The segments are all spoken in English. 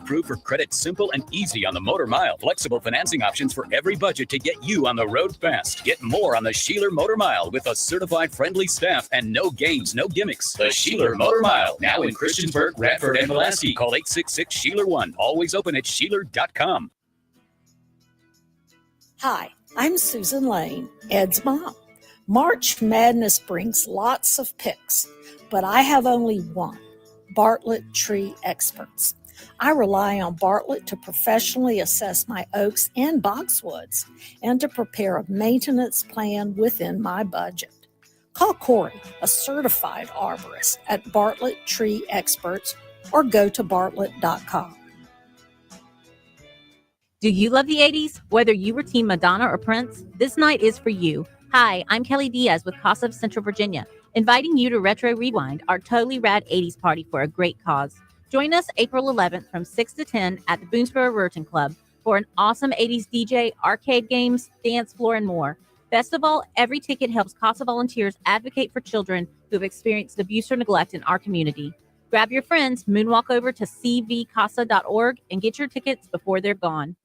approved for credit, simple and easy on the Motor Mile. Flexible financing options for every budget to get you on the road fast. Get more on the Sheeler Motor Mile with a certified friendly staff and no games, no gimmicks. The Sheeler Motor Mile, now in Christiansburg, Radford, and Pulaski. Call 866-SHEELER1. Always open at Sheeler.com. Hi, I'm Susan Lane, Ed's mom. March Madness brings lots of picks, but I have only one, Bartlett Tree Experts. I rely on Bartlett to professionally assess my oaks and boxwoods and to prepare a maintenance plan within my budget. Call Corey, a certified arborist, at Bartlett Tree Experts or go to bartlett.com. Do you love the 80s? Whether you were Team Madonna or Prince, this night is for you. Hi, I'm Kelly Diaz with Casa of Central Virginia, inviting you to Retro Rewind, our totally rad 80s party for a great cause. Join us April 11th from 6 to 10 at the Boonesboro Ruritan Club for an awesome 80s DJ, arcade games, dance floor, and more. Best of all, every ticket helps Casa volunteers advocate for children who have experienced abuse or neglect in our community. Grab your friends, moonwalk over to cvcasa.org, and get your tickets before they're gone.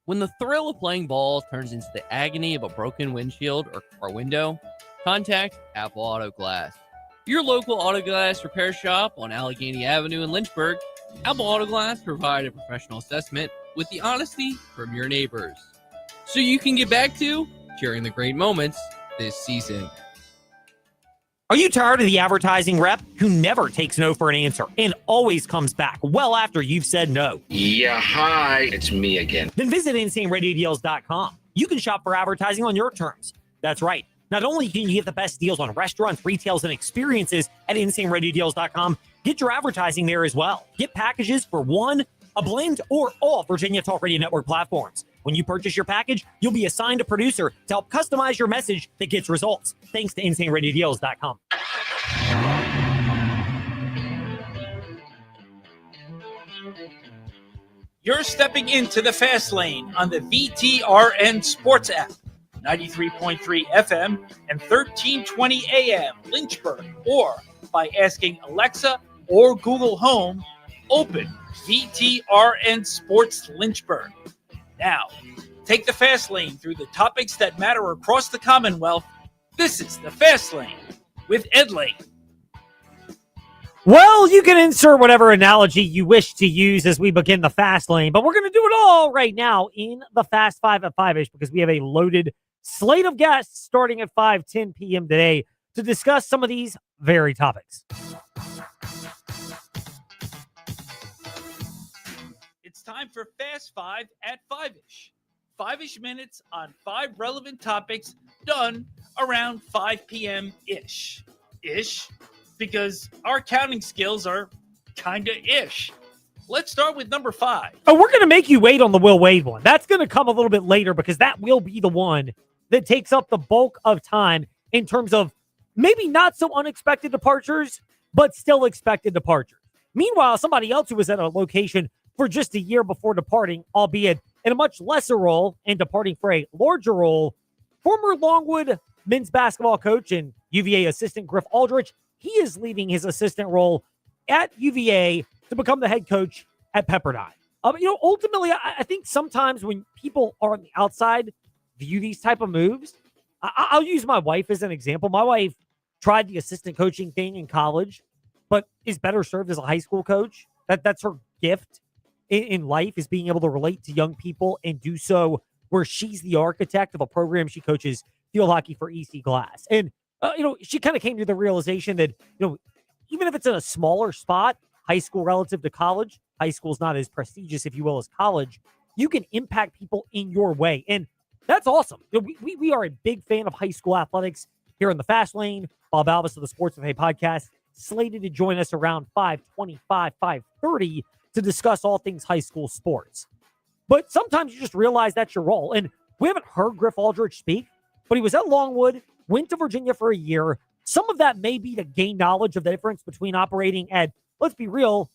When the thrill of playing ball turns into the agony of a broken windshield or car window, contact Apple Auto Glass. Your local auto glass repair shop on Allegheny Avenue in Lynchburg, Apple Auto Glass provide a professional assessment with the honesty from your neighbors, so you can get back to sharing the great moments this season. Are you tired of the advertising rep who never takes no for an answer and always comes back well after you've said no? Yeah, hi, it's me again. Then visit InsaneRadioDeals.com. You can shop for advertising on your terms. That's right. Not only can you get the best deals on restaurants, retails, and experiences at InsaneRadioDeals.com, get your advertising there as well. Get packages for one, a blend, or all Virginia Talk Radio Network platforms. When you purchase your package, you'll be assigned a producer to help customize your message that gets results. Thanks to InsaneRadioDeals.com. You're stepping into the fast lane on the VTRN Sports app, 93.3 FM and 1320 AM Lynchburg, or by asking Alexa or Google Home, open VTRN Sports Lynchburg. Now, take the fast lane through the topics that matter across the Commonwealth. This is the Fast Lane with Ed Lane. Well, you can insert whatever analogy you wish to use as we begin the Fast Lane, but we're going to do it all right now in the Fast Five at 5-ish because we have a loaded slate of guests starting at 5:10 p.m. today to discuss some of these very topics. It's time for Fast Five at 5-ish. 5-ish minutes on 5 relevant topics done around 5 p.m.-ish. Ish, because our counting skills are kind of ish. Let's start with number 5. Oh, we're going to make you wait on the Will Wade one. That's going to come a little bit later because that will be the one that takes up the bulk of time in terms of maybe not so unexpected departures, but still expected departures. Meanwhile, somebody else who was at a location for just a year before departing, albeit in a much lesser role and departing for a larger role, former Longwood men's basketball coach and UVA assistant Griff Aldrich, he is leaving his assistant role at UVA to become the head coach at Pepperdine. Ultimately, I think sometimes when people are on the outside view these type of moves, I'll use my wife as an example. My wife tried the assistant coaching thing in college, but is better served as a high school coach. That's her gift in life, is being able to relate to young people and do so where she's the architect of a program she coaches, field hockey for EC Glass. And, she kind of came to the realization that, even if it's in a smaller spot, high school relative to college, high school's not as prestigious, if you will, as college, you can impact people in your way. And that's awesome. We are a big fan of high school athletics here in the Fast Lane. Bob Alvis of the Sports with Hay podcast, slated to join us around 5:25, 5:30 to discuss all things high school sports. But sometimes you just realize that's your role. And we haven't heard Griff Aldrich speak, but he was at Longwood, went to Virginia for a year. Some of that may be to gain knowledge of the difference between operating at, let's be real,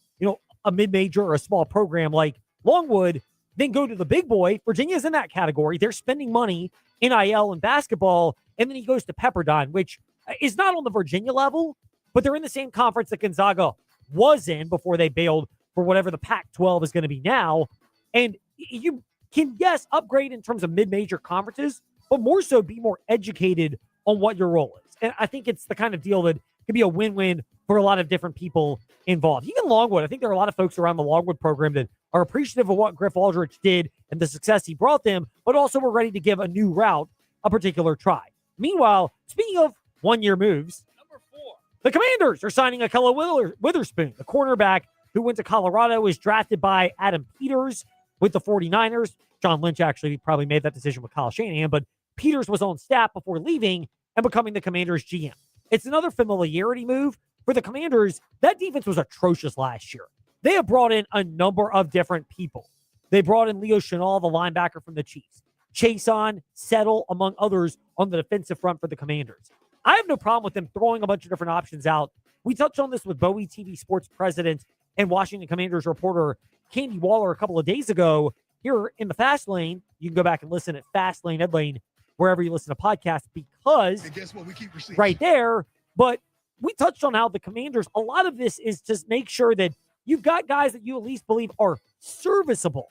a mid-major or a small program like Longwood then go to the big boy. Virginia's in that category. They're spending money, NIL and basketball, and then he goes to Pepperdine, which is not on the Virginia level, but they're in the same conference that Gonzaga was in before they bailed for whatever the Pac-12 is going to be now. And you can, yes, upgrade in terms of mid-major conferences, but more so be more educated on what your role is. And I think it's the kind of deal that can be a win-win for a lot of different people involved. Even Longwood, I think there are a lot of folks around the Longwood program that are appreciative of what Griff Aldrich did and the success he brought them, but also were ready to give a new route a particular try. Meanwhile, speaking of one-year moves, Number 4. the Commanders are signing Ahkello Witherspoon, the cornerback who went to Colorado, was drafted by Adam Peters with the 49ers. John Lynch actually probably made that decision with Kyle Shanahan, but Peters was on staff before leaving and becoming the Commanders' GM. It's another familiarity move for the Commanders. That defense was atrocious last year. They have brought in a number of different people. They brought in Leo Chenal, the linebacker from the Chiefs. Chason, Settle, among others, on the defensive front for the Commanders. I have no problem with them throwing a bunch of different options out. We touched on this with Bowie TV sports president and Washington Commanders reporter Candy Waller a couple of days ago here in the Fast Lane. You can go back and listen at Fast Lane, Ed Lane, wherever you listen to podcasts, because and guess what? We keep receiving right there. But we touched on how the Commanders, a lot of this is just make sure that you've got guys that you at least believe are serviceable,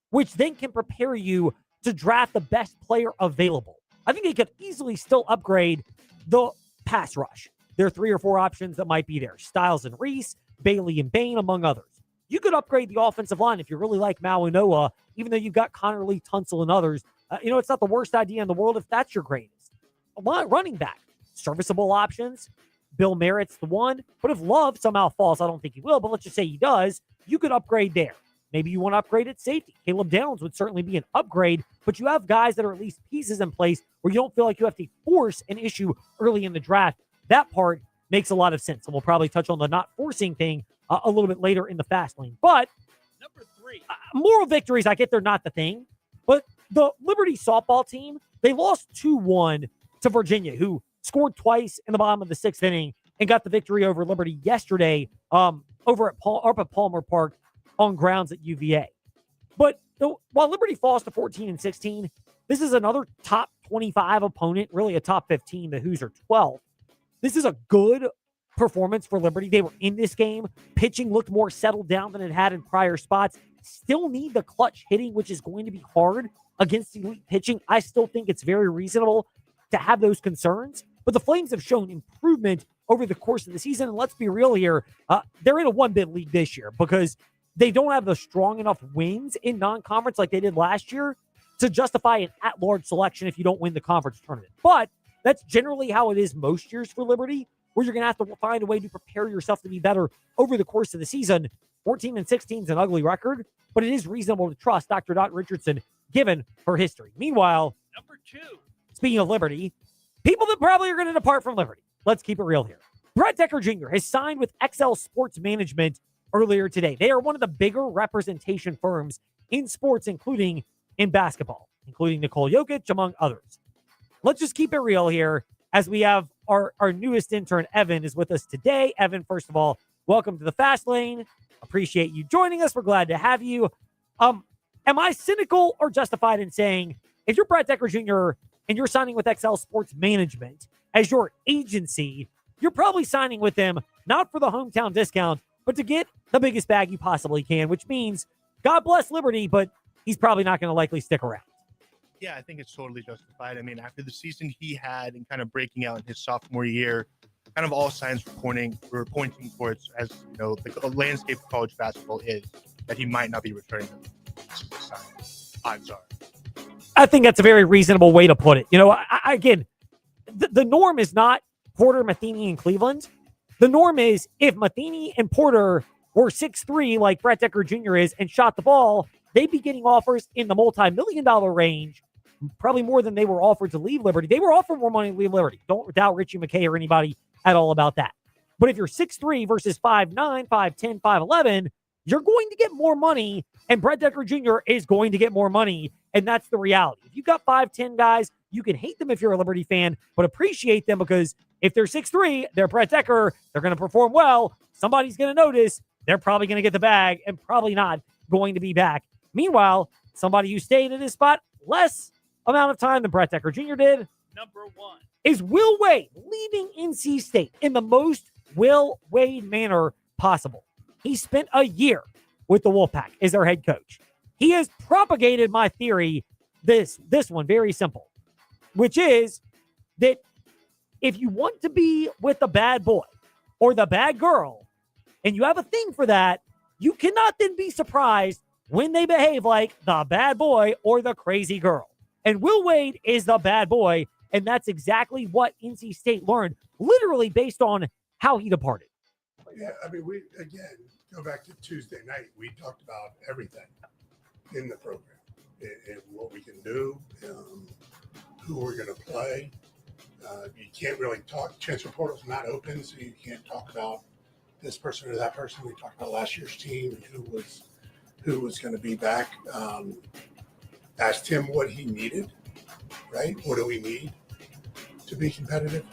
which then can prepare you to draft the best player available. I think they could easily still upgrade the pass rush. There are 3 or 4 options that might be there. Styles and Reese, Bailey and Bain, among others. You could upgrade the offensive line if you really like Mauanoa, even though you've got Connor Lee, Tunsil, and others. It's not the worst idea in the world if that's your greatest. Running back, serviceable options. Bill Merritt's the one. But if Love somehow falls, I don't think he will, but let's just say he does, you could upgrade there. Maybe you want to upgrade at safety. Caleb Downs would certainly be an upgrade, but you have guys that are at least pieces in place where you don't feel like you have to force an issue early in the draft. That part makes a lot of sense. And we'll probably touch on the not forcing thing a little bit later in the Fast Lane. But Number 3. Moral victories, I get they're not the thing, but the Liberty softball team, they lost 2-1 to Virginia, who scored twice in the bottom of the 6th inning and got the victory over Liberty yesterday up at Palmer Park on grounds at UVA. But while Liberty falls to 14-16, this is another top 25 opponent, really a top 15. The Hoos are 12. This is a good performance for Liberty. They were in this game. Pitching looked more settled down than it had in prior spots. Still need the clutch hitting, which is going to be hard against elite pitching. I still think it's very reasonable to have those concerns. But the Flames have shown improvement over the course of the season. And let's be real here. They're in a one-bid league this year because they don't have the strong enough wins in non-conference like they did last year to justify an at-large selection if you don't win the conference tournament. But that's generally how it is most years for Liberty, where you're going to have to find a way to prepare yourself to be better over the course of the season. 14-16 is an ugly record, but it is reasonable to trust Dr. Dot Richardson given her history. Meanwhile, Number 2. speaking of Liberty, people that probably are going to depart from Liberty. Let's keep it real here. Brett Decker Jr. has signed with XL Sports Management earlier today. They are one of the bigger representation firms in sports, including in basketball, including Nicole Jokic, among others. Let's just keep it real here as we have our newest intern, Evan, is with us today. Evan, first of all, welcome to the Fast Lane. Appreciate you joining us. We're glad to have you. Am I cynical or justified in saying if you're Brett Decker Jr. and you're signing with XL Sports Management as your agency, you're probably signing with them not for the hometown discount, but to get the biggest bag you possibly can, which means God bless Liberty, but he's probably not going to likely stick around. Yeah, I think it's totally justified. I mean, after the season he had and kind of breaking out in his sophomore year, kind of all signs were pointing towards, as you know, the landscape of college basketball is that he might not be returning. Odds are. I think that's a very reasonable way to put it. Again, the norm is not Porter, Matheny, and Cleveland. The norm is if Matheny and Porter were 6'3", like Brett Decker Jr. is, and shot the ball, they'd be getting offers in the multi-million-dollar range, probably more than they were offered to leave Liberty. They were offered more money to leave Liberty. Don't doubt Richie McKay or anybody at all about that. But if you're 6'3" versus 5'9", 5'10", 5'11", you're going to get more money, and Brett Decker Jr. is going to get more money, and that's the reality. If you've got 5'10" guys, you can hate them if you're a Liberty fan, but appreciate them because if they're 6'3", they're Brett Decker, they're going to perform well, somebody's going to notice, they're probably going to get the bag and probably not going to be back. Meanwhile, somebody who stayed in his spot less amount of time than Brett Decker Jr. did. Number 1. Is Will Wade leaving NC State in the most Will Wade manner possible. He spent a year with the Wolfpack as their head coach. He has propagated my theory, this one, very simple, which is that if you want to be with the bad boy or the bad girl, and you have a thing for that, you cannot then be surprised when they behave like the bad boy or the crazy girl. And Will Wade is the bad boy, and that's exactly what NC State learned, literally based on how he departed. Yeah, I mean, we, again, go back to Tuesday night. We talked about everything in the program and what we can do, who we're going to play. You can't really talk. Transfer portal's not open, so you can't talk about this person or that person. We talked about last year's team and who was going to be back. Asked him what he needed, right? What do we need to be competitive?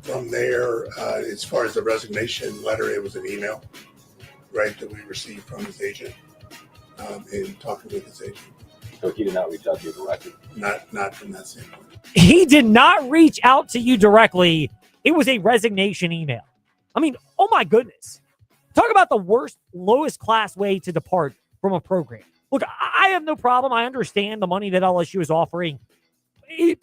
From there, as far as the resignation letter, it was an email, right, that we received from his agent in talking with his agent. So he did not reach out to you directly? Not from that standpoint. He did not reach out to you directly. It was a resignation email. I mean, oh my goodness. Talk about the worst, lowest class way to depart from a program. Look, I have no problem. I understand the money that LSU is offering. It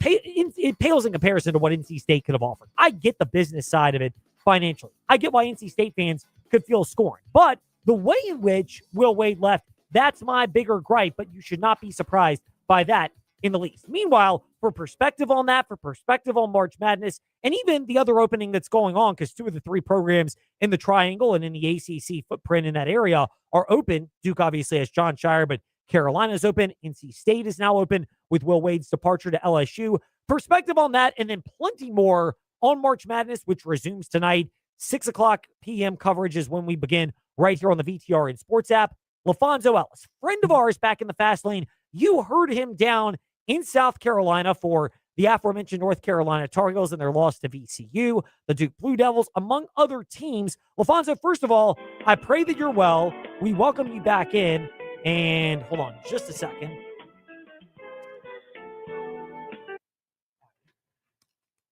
pales in comparison to what NC State could have offered. I get the business side of it financially. I get why NC State fans could feel scorned. But the way in which Will Wade left, that's my bigger gripe, but you should not be surprised by that in the least. Meanwhile, for perspective on that, for perspective on March Madness, and even the other opening that's going on, because 2 of the 3 programs in the Triangle and in the ACC footprint in that area are open. Duke obviously has John Shire, but Carolina's open. NC State is now open with Will Wade's departure to LSU. Perspective on that, and then plenty more on March Madness, which resumes tonight. 6 o'clock p.m. coverage is when we begin right here on the VTR and Sports app. LaFonso Ellis, friend of ours back in the fast lane. You heard him down in South Carolina for the aforementioned North Carolina Tar Heels and their loss to VCU, the Duke Blue Devils, among other teams. LaFonso, first of all, I pray that you're well. We welcome you back in. And hold on just a second.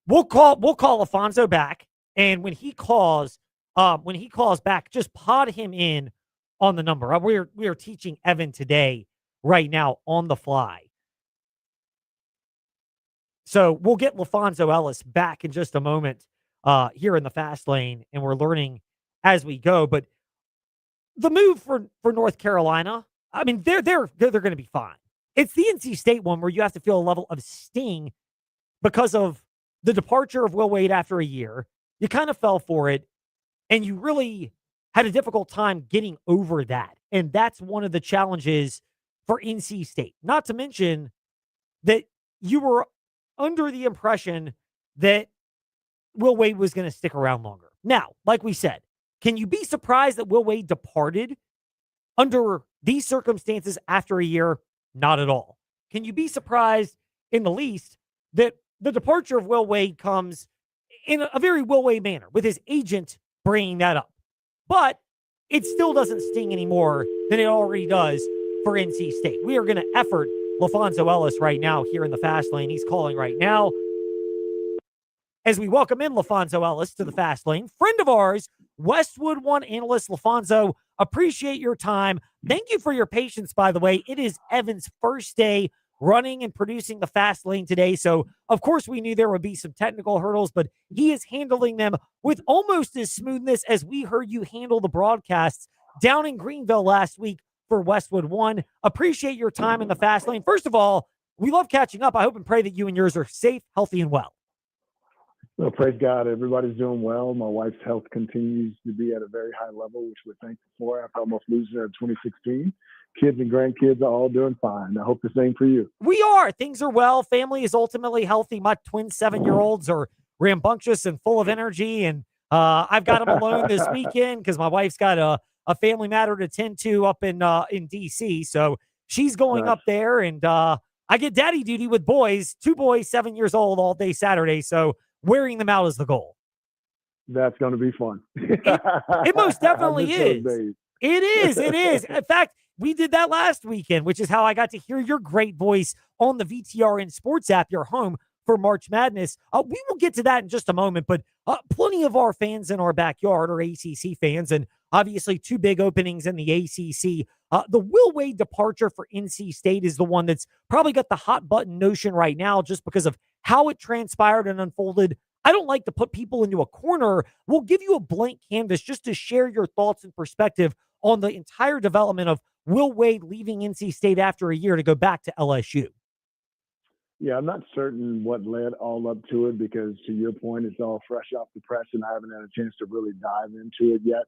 We'll call LaFonso back. And when he calls back, just pod him in on the number. We are teaching Evan today right now on the fly. So we'll get LaFonso Ellis back in just a moment here in the fast lane, and we're learning as we go. But the move for North Carolina, I mean, they're going to be fine. It's the NC State one where you have to feel a level of sting because of the departure of Will Wade after a year. You kind of fell for it, and you really had a difficult time getting over that. And that's one of the challenges for NC State. Not to mention that you were under the impression that Will Wade was going to stick around longer. Now, like we said, can you be surprised that Will Wade departed under these circumstances after a year? Not at all. Can you be surprised in the least that the departure of Will Wade comes in a very Will Wade manner with his agent bringing that up? But it still doesn't sting any more than it already does for NC State. We are going to effort LaFonso Ellis right now here in the fast lane. He's calling right now. As we welcome in LaFonso Ellis to the fast lane, friend of ours, Westwood One analyst. LaFonso, appreciate your time. Thank you for your patience, by the way. It is Evan's first day running and producing the fast lane today. So, of course, we knew there would be some technical hurdles, but he is handling them with almost as smoothness as we heard you handle the broadcasts down in Greenville last week for Westwood One. Appreciate your time in the fast lane. First of all, we love catching up. I hope and pray that you and yours are safe, healthy, and well. Well, praise God. Everybody's doing well. My wife's health continues to be at a very high level, which we're thankful for after almost losing her in 2016. Kids and grandkids are all doing fine. I hope the same for you. We are. Things are well. Family is ultimately healthy. My twin 7-year-olds are rambunctious and full of energy. And I've got them alone this weekend because my wife's got a family matter to tend to up in D.C. So she's going up there. And I get daddy duty with boys, 2 boys, 7 years old all day Saturday. So wearing them out is the goal. That's going to be fun. It most definitely is. It is. In fact, we did that last weekend, which is how I got to hear your great voice on the VTRN Sports app, your home for March Madness. We will get to that in just a moment, but plenty of our fans in our backyard are ACC fans, and obviously 2 big openings in the ACC. The Will Wade departure for NC State is the one that's probably got the hot button notion right now just because of how it transpired and unfolded. I don't like to put people into a corner. We'll give you a blank canvas just to share your thoughts and perspective on the entire development of Will Wade leaving NC State after a year to go back to LSU. Yeah, I'm not certain what led all up to it because, to your point, it's all fresh off the press and I haven't had a chance to really dive into it yet.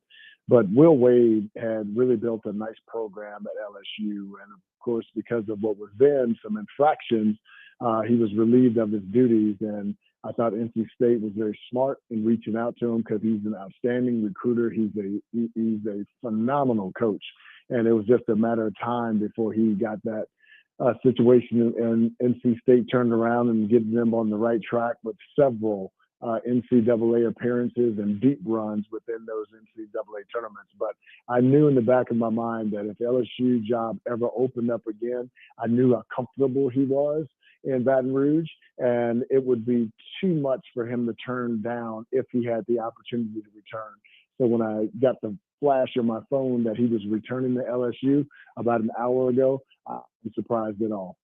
But Will Wade had really built a nice program at LSU. And, of course, because of what was then some infractions, he was relieved of his duties. And I thought NC State was very smart in reaching out to him because he's an outstanding recruiter. He's a phenomenal coach. And it was just a matter of time before he got that situation, and NC State turned around and getting them on the right track with several NCAA appearances and deep runs within those NCAA tournaments. But I knew in the back of my mind that if LSU job ever opened up again, I knew how comfortable he was in Baton Rouge, and it would be too much for him to turn down if he had the opportunity to return. So when I got the flash on my phone that he was returning to LSU about an hour ago, I'm surprised at all.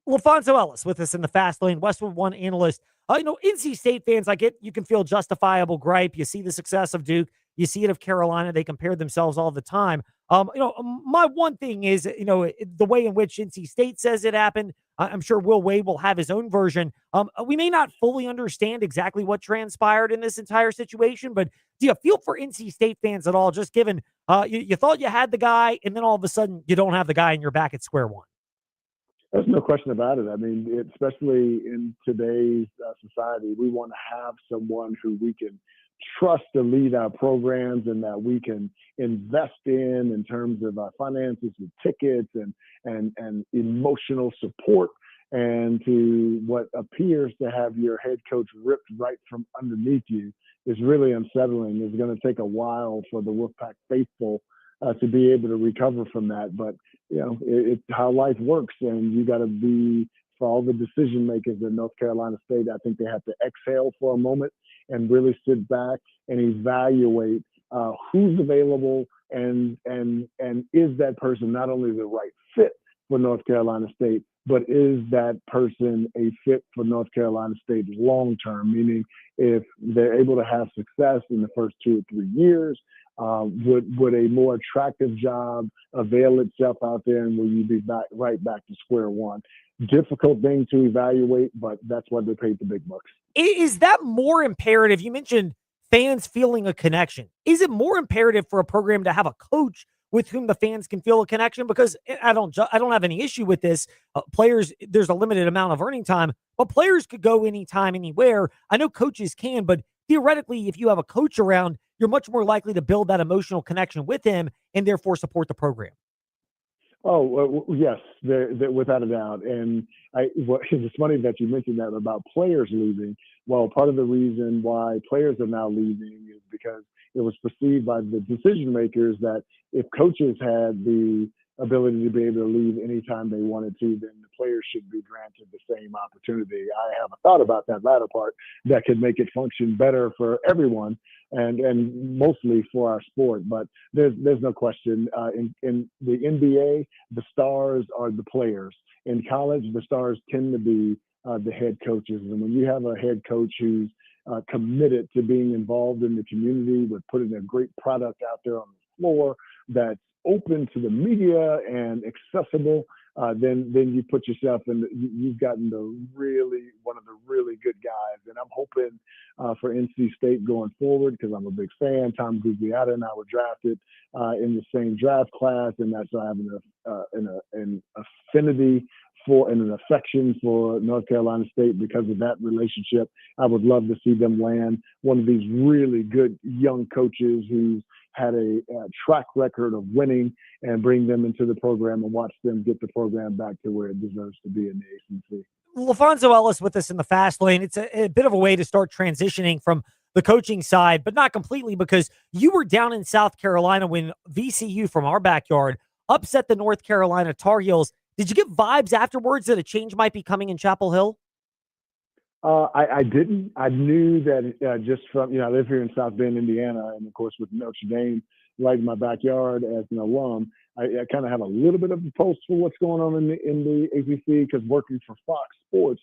LaFonso Ellis with us in the Fast Lane, Westwood One analyst. NC State fans, I get you can feel justifiable gripe. You see the success of Duke. You see it of Carolina. They compare themselves all the time. My one thing is, the way in which NC State says it happened. I'm sure Will Wade will have his own version. We may not fully understand exactly what transpired in this entire situation, but do you feel for NC State fans at all, just given you thought you had the guy, and then all of a sudden you don't have the guy and you're back at square one? There's no question about it. I mean, especially in today's society, we want to have someone who we can trust to lead our programs and that we can invest in terms of our finances with tickets and emotional support. And to what appears to have your head coach ripped right from underneath you is really unsettling. It's going to take a while for the Wolfpack faithful to be able to recover from that. But, it's how life works. And you got to be, for all the decision makers in North Carolina State, I think they have to exhale for a moment and really sit back and evaluate who's available and is that person not only the right fit for North Carolina State, but is that person a fit for North Carolina State long term? Meaning, if they're able to have success in the first 2 or 3 years, would a more attractive job avail itself out there, and will you be right back to square one? Difficult thing to evaluate, but that's why they paid the big bucks. Is that more imperative? You mentioned fans feeling a connection. Is it more imperative for a program to have a coach with whom the fans can feel a connection? Because I don't have any issue with this. Players, there's a limited amount of earning time, but players could go anytime, anywhere. I know coaches can, but theoretically, if you have a coach around, you're much more likely to build that emotional connection with him and therefore support the program. Oh, yes, without a doubt. And it's funny that you mentioned that about players leaving. Well, part of the reason why players are now leaving is because it was perceived by the decision makers that if coaches had the ability to be able to leave anytime they wanted to, then the players should be granted the same opportunity. I have a thought about that latter part that could make it function better for everyone and mostly for our sport. But there's no question. In the NBA, the stars are the players. In college, the stars tend to be the head coaches. And when you have a head coach who's committed to being involved in the community with putting a great product out there on the floor that's open to the media and accessible, then you put yourself in. You've gotten one of the really good guys, and I'm hoping for NC State going forward because I'm a big fan. Tom Gugliotta and I were drafted in the same draft class, and that's why I have an affinity for and an affection for North Carolina State because of that relationship. I would love to see them land one of these really good young coaches who's had a track record of winning and bring them into the program and watch them get the program back to where it deserves to be in the ACC. LaFonso Ellis with us in the Fast Lane. It's a bit of a way to start transitioning from the coaching side, but not completely, because you were down in South Carolina when VCU from our backyard upset the North Carolina Tar Heels. Did you get vibes afterwards that a change might be coming in Chapel Hill? I didn't. I knew that just from, I live here in South Bend, Indiana, and of course with Notre Dame right in my backyard as an alum, I kind of have a little bit of a pulse for what's going on in the ACC because working for Fox Sports,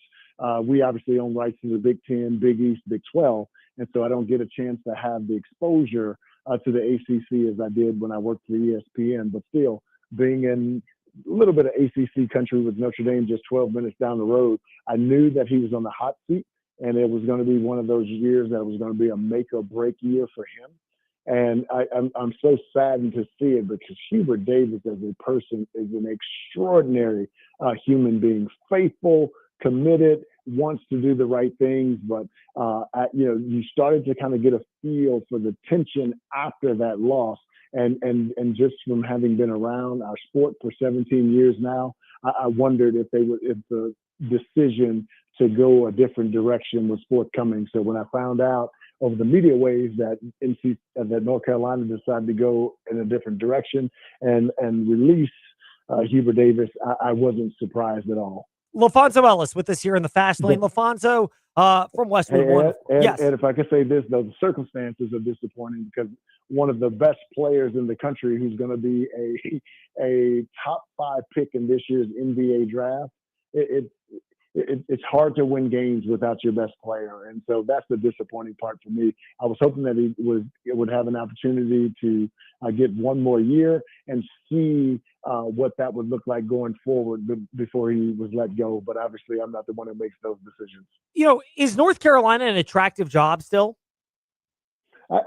we obviously own rights to the Big Ten, Big East, Big 12, and so I don't get a chance to have the exposure to the ACC as I did when I worked for ESPN. But still, being in a little bit of ACC country with Notre Dame just 12 minutes down the road, I knew that he was on the hot seat, and it was going to be one of those years that was going to be a make or break year for him. And I'm so saddened to see it because Hubert Davis as a person is an extraordinary human being, faithful, committed, wants to do the right things. But, you started to kind of get a feel for the tension after that loss. And just from having been around our sport for 17 years now, I wondered if the decision to go a different direction was forthcoming. So when I found out over the media waves that North Carolina decided to go in a different direction and release Hubert Davis, I wasn't surprised at all. LaFonso Ellis with us here in the Fast Lane. LaFonso from Westwood One. Yes. And if I could say this, though, the circumstances are disappointing because one of the best players in the country who's going to be a top 5 pick in this year's NBA draft, it's hard to win games without your best player. And so that's the disappointing part for me. I was hoping that he would have an opportunity to get one more year and see what that would look like going forward before he was let go. But obviously I'm not the one who makes those decisions. Is North Carolina an attractive job still?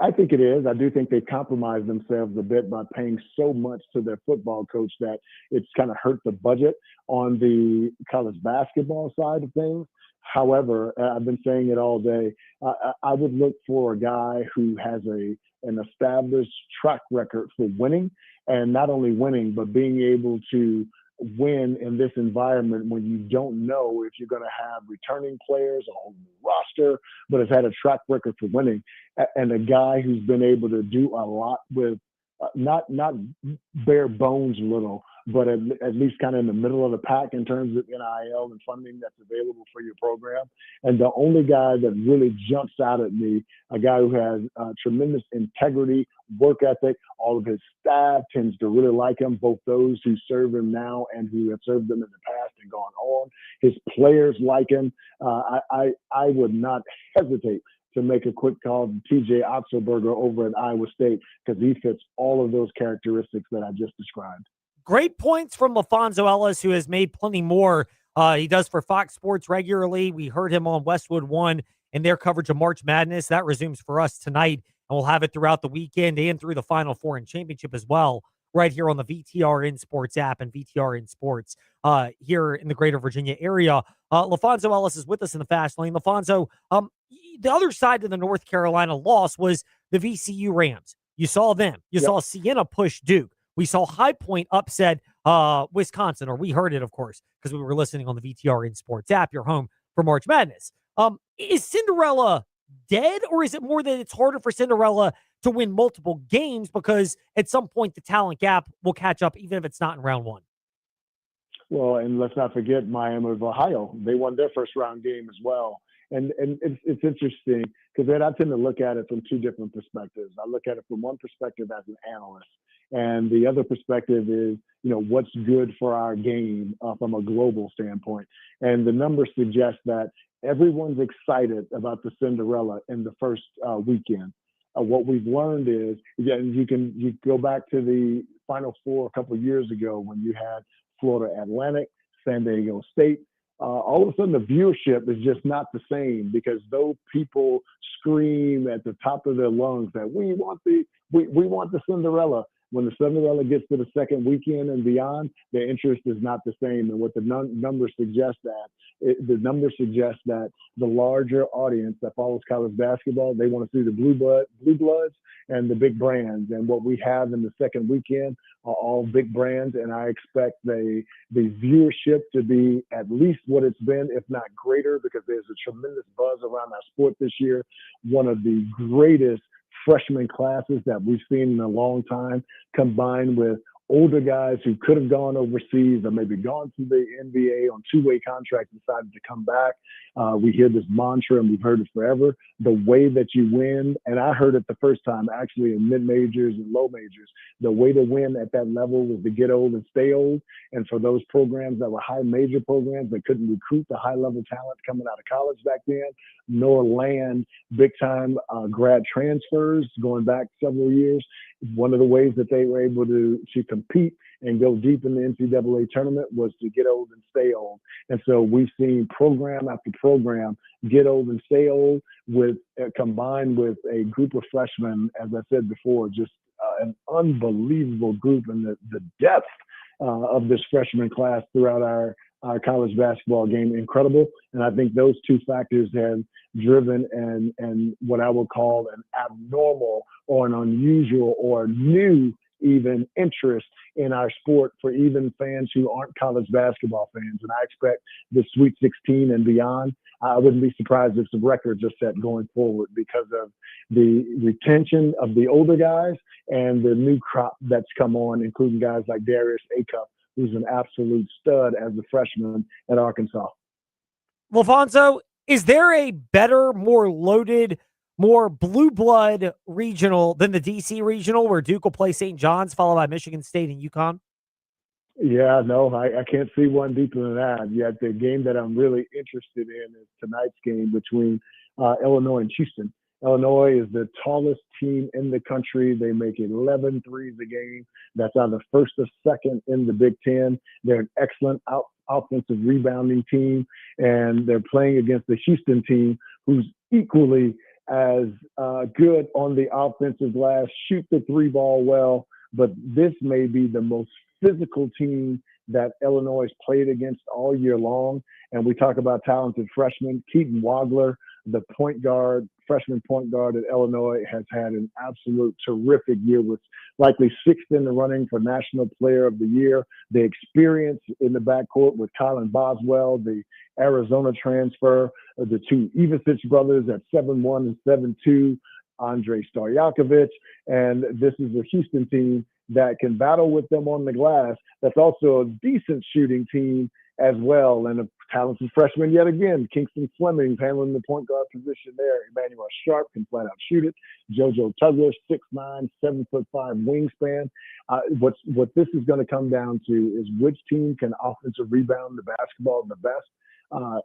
I think it is. I do think they compromised themselves a bit by paying so much to their football coach that it's kind of hurt the budget on the college basketball side of things. However, I've been saying it all day. I would look for a guy who has an established track record for winning, and not only winning, but being able to win in this environment when you don't know if you're going to have returning players, a whole new roster, but has had a track record for winning, and a guy who's been able to do a lot with not bare bones little, but at least kind of in the middle of the pack in terms of NIL and funding that's available for your program. And the only guy that really jumps out at me, a guy who has tremendous integrity, work ethic, all of his staff tends to really like him, both those who serve him now and who have served him in the past and gone on. His players like him. I would not hesitate to make a quick call to TJ Otzelberger over at Iowa State because he fits all of those characteristics that I just described. Great points from LaFonso Ellis, who has made plenty more. He does for Fox Sports regularly. We heard him on Westwood One in their coverage of March Madness. That resumes for us tonight, and we'll have it throughout the weekend and through the Final Four and Championship as well, right here on the VTRN Sports app and VTRN Sports here in the greater Virginia area. LaFonso Ellis is with us in the Fast Lane. LaFonso, the other side of the North Carolina loss was the VCU Rams. You saw them. You saw Siena push Duke. We saw High Point upset Wisconsin, or we heard it, of course, because we were listening on the VTRN Sports app, your home for March Madness. Is Cinderella dead, or is it more that it's harder for Cinderella to win multiple games because at some point the talent gap will catch up, even if it's not in round one? Well, and let's not forget Miami of Ohio. They won their first round game as well. And it's interesting because I tend to look at it from two different perspectives. I look at it from one perspective as an analyst, and the other perspective is, what's good for our game from a global standpoint. And the numbers suggest that everyone's excited about the Cinderella in the first weekend. What we've learned is, you go back to the Final Four a couple of years ago when you had Florida Atlantic, San Diego State. All of a sudden the viewership is just not the same because though people scream at the top of their lungs that we want the Cinderella, when the Cinderella gets to the second weekend and beyond, the interest is not the same. And what the numbers suggest that the larger audience that follows college basketball, they want to see the blue bloods and the big brands. And what we have in the second weekend are all big brands. And I expect the viewership to be at least what it's been, if not greater, because there's a tremendous buzz around our sport this year. One of the greatest freshman classes that we've seen in a long time, combined with older guys who could have gone overseas or maybe gone to the NBA on two-way contracts decided to come back. We hear this mantra, and we've heard it forever. The way that you win, and I heard it the first time actually in mid-majors and low majors, the way to win at that level was to get old and stay old. And for those programs that were high major programs that couldn't recruit the high-level talent coming out of college back then, nor land big-time grad transfers going back several years, one of the ways that they were able to compete and go deep in the NCAA tournament was to get old and stay old. And so we've seen program after program get old and stay old with combined with a group of freshmen, as I said before, just an unbelievable group, and the depth of this freshman class throughout our college basketball game, incredible. And I think those two factors have driven and what I would call an abnormal or an unusual or new even interest in our sport for even fans who aren't college basketball fans. And I expect the Sweet 16 and beyond, I wouldn't be surprised if some records are set going forward because of the retention of the older guys and the new crop that's come on, including guys like Darius Acuff, who's an absolute stud as a freshman at Arkansas. LaFonso, is there a better, more loaded, more blue blood regional than the DC regional where Duke will play St. John's followed by Michigan State and UConn? Yeah, no, I can't see one deeper than that. Yet the game that I'm really interested in is tonight's game between Illinois and Houston. Illinois is the tallest team in the country. They make 11 threes a game. That's either first or second in the Big Ten. They're an excellent offensive rebounding team, and they're playing against the Houston team who's equally as good on the offensive glass, shoot the three ball well, but this may be the most physical team that Illinois has played against all year long. And we talk about talented freshmen. Keaton Wagler, the freshman point guard at Illinois, has had an absolute terrific year, was likely sixth in the running for National Player of the Year. The experience in the backcourt with Colin Boswell, the Arizona transfer, the two Ivicic brothers at 7'1" and 7'2", Andre Stojakovic. And this is a Houston team that can battle with them on the glass. That's also a decent shooting team as well. And a talented freshman yet again, Kingston Fleming's handling the point guard position there. Emmanuel Sharp can flat out shoot it. JoJo Tugler, 6'9", 7'5" wingspan. What this is going to come down to is which team can offensive rebound the basketball the best.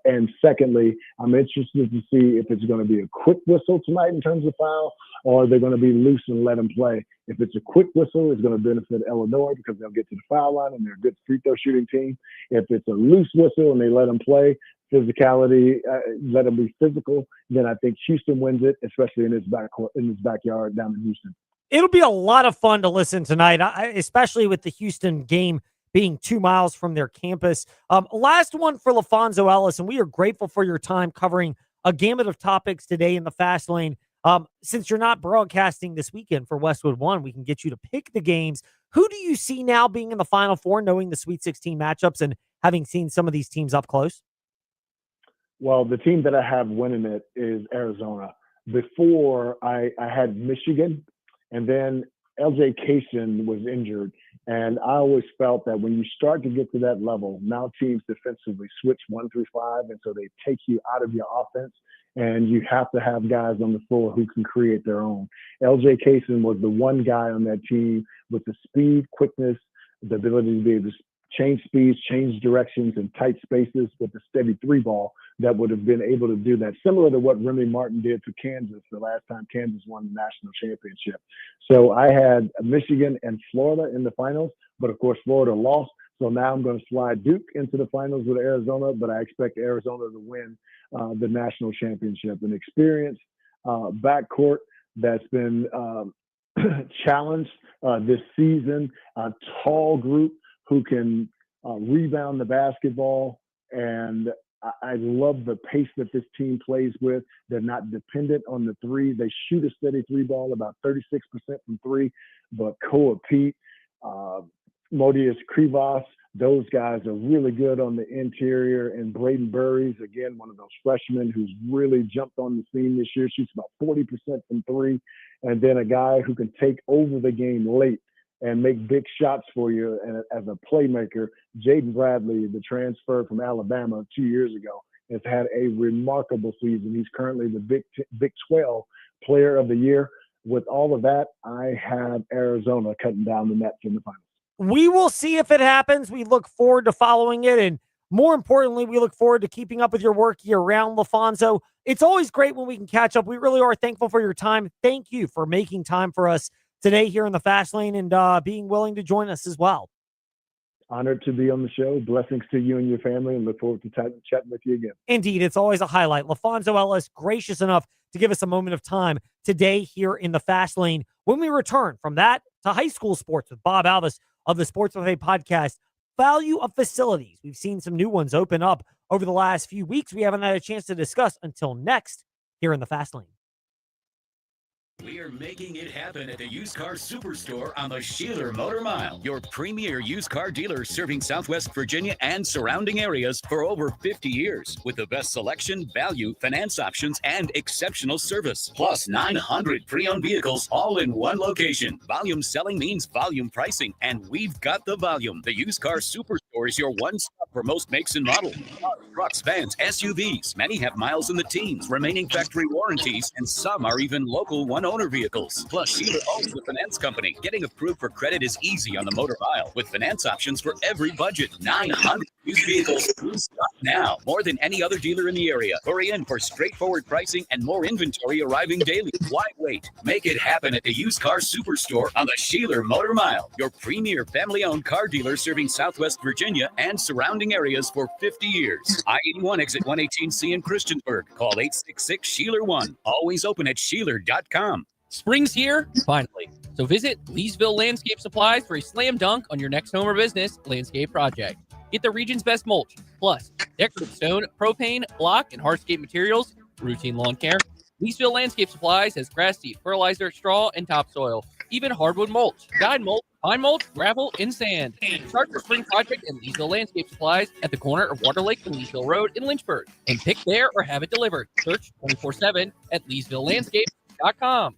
And secondly, I'm interested to see if it's going to be a quick whistle tonight in terms of foul, or they're going to be loose and let them play. If it's a quick whistle, it's going to benefit Illinois because they'll get to the foul line and they're a good free throw shooting team. If it's a loose whistle and they let them play, physicality, let them be physical, then I think Houston wins it, especially in his backyard down in Houston. It'll be a lot of fun to listen tonight, especially with the Houston game being 2 miles from their campus. Last one for LaFonso Ellis, and we are grateful for your time covering a gamut of topics today in the Fast Lane. Since you're not broadcasting this weekend for Westwood One, we can get you to pick the games. Who do you see now being in the Final Four, knowing the Sweet 16 matchups and having seen some of these teams up close? Well, the team that I have winning it is Arizona. Before, I had Michigan, and then LJ Kaysen was injured. And I always felt that when you start to get to that level, now teams defensively switch 1 through 5, and so they take you out of your offense, and you have to have guys on the floor who can create their own. LJ Kaysen was the one guy on that team with the speed, quickness, the ability to be able to change speeds, change directions in tight spaces with a steady three ball that would have been able to do that, similar to what Remy Martin did for Kansas the last time Kansas won the national championship. So I had Michigan and Florida in the finals, but of course Florida lost. So now I'm going to slide Duke into the finals with Arizona, but I expect Arizona to win the national championship. An experienced backcourt that's been challenged this season, a tall group who can rebound the basketball. And I love the pace that this team plays with. They're not dependent on the three. They shoot a steady three ball, about 36% from three. But Koa Pete, Modius Krivas, those guys are really good on the interior. And Braden Burries, again, one of those freshmen who's really jumped on the scene this year, shoots about 40% from three. And then a guy who can take over the game late and make big shots for you as a playmaker. Jaden Bradley, the transfer from Alabama 2 years ago, has had a remarkable season. He's currently the Big 12 Player of the Year. With all of that, I have Arizona cutting down the Nets in the finals. We will see if it happens. We look forward to following it. And more importantly, we look forward to keeping up with your work year-round, LaFonso. It's always great when we can catch up. We really are thankful for your time. Thank you for making time for us today here in the Fast Lane and being willing to join us as well. Honored to be on the show. Blessings to you and your family, and look forward to chatting with you again. Indeed, it's always a highlight. LaFonso Ellis, gracious enough to give us a moment of time today here in the Fast Lane. When we return from that to high school sports with Bob Alvis of the Sports Buffet podcast, value of facilities. We've seen some new ones open up over the last few weeks. We haven't had a chance to discuss until next here in the Fast Lane. We are making it happen at the Used Car Superstore on the Sheeler Motor Mile, your premier used car dealer serving Southwest Virginia and surrounding areas for over 50 years with the best selection, value, finance options, and exceptional service. Plus 900 pre-owned vehicles all in one location. Volume selling means volume pricing, and we've got the volume. The Used Car Superstore is your one stop for most makes and models. Trucks, vans, SUVs. Many have miles in the teens, remaining factory warranties, and some are even local one-owner vehicles. Plus, Sheeler owns the finance company. Getting approved for credit is easy on the Motor Mile with finance options for every budget. 900 used vehicles. Stop now. More than any other dealer in the area. Hurry in for straightforward pricing and more inventory arriving daily. Why wait? Make it happen at the Used Car Superstore on the Sheeler Motor Mile, your premier family-owned car dealer serving Southwest Virginia and surrounding areas for 50 years. I-81 exit 118C in Christiansburg. Call 866-SHEELER1. Always open at Sheeler.com. Spring's here, finally. So visit Leesville Landscape Supplies for a slam dunk on your next home or business landscape project. Get the region's best mulch, plus decorative stone, propane, block, and hardscape materials for routine lawn care. Leesville Landscape Supplies has grass seed, fertilizer, straw, and topsoil, even hardwood mulch, guide mulch, pine mulch, gravel, and sand. Start your spring project at Leesville Landscape Supplies at the corner of Water Lake and Leesville Road in Lynchburg. And pick there or have it delivered. Search 24/7 at LeesvilleLandscape.com.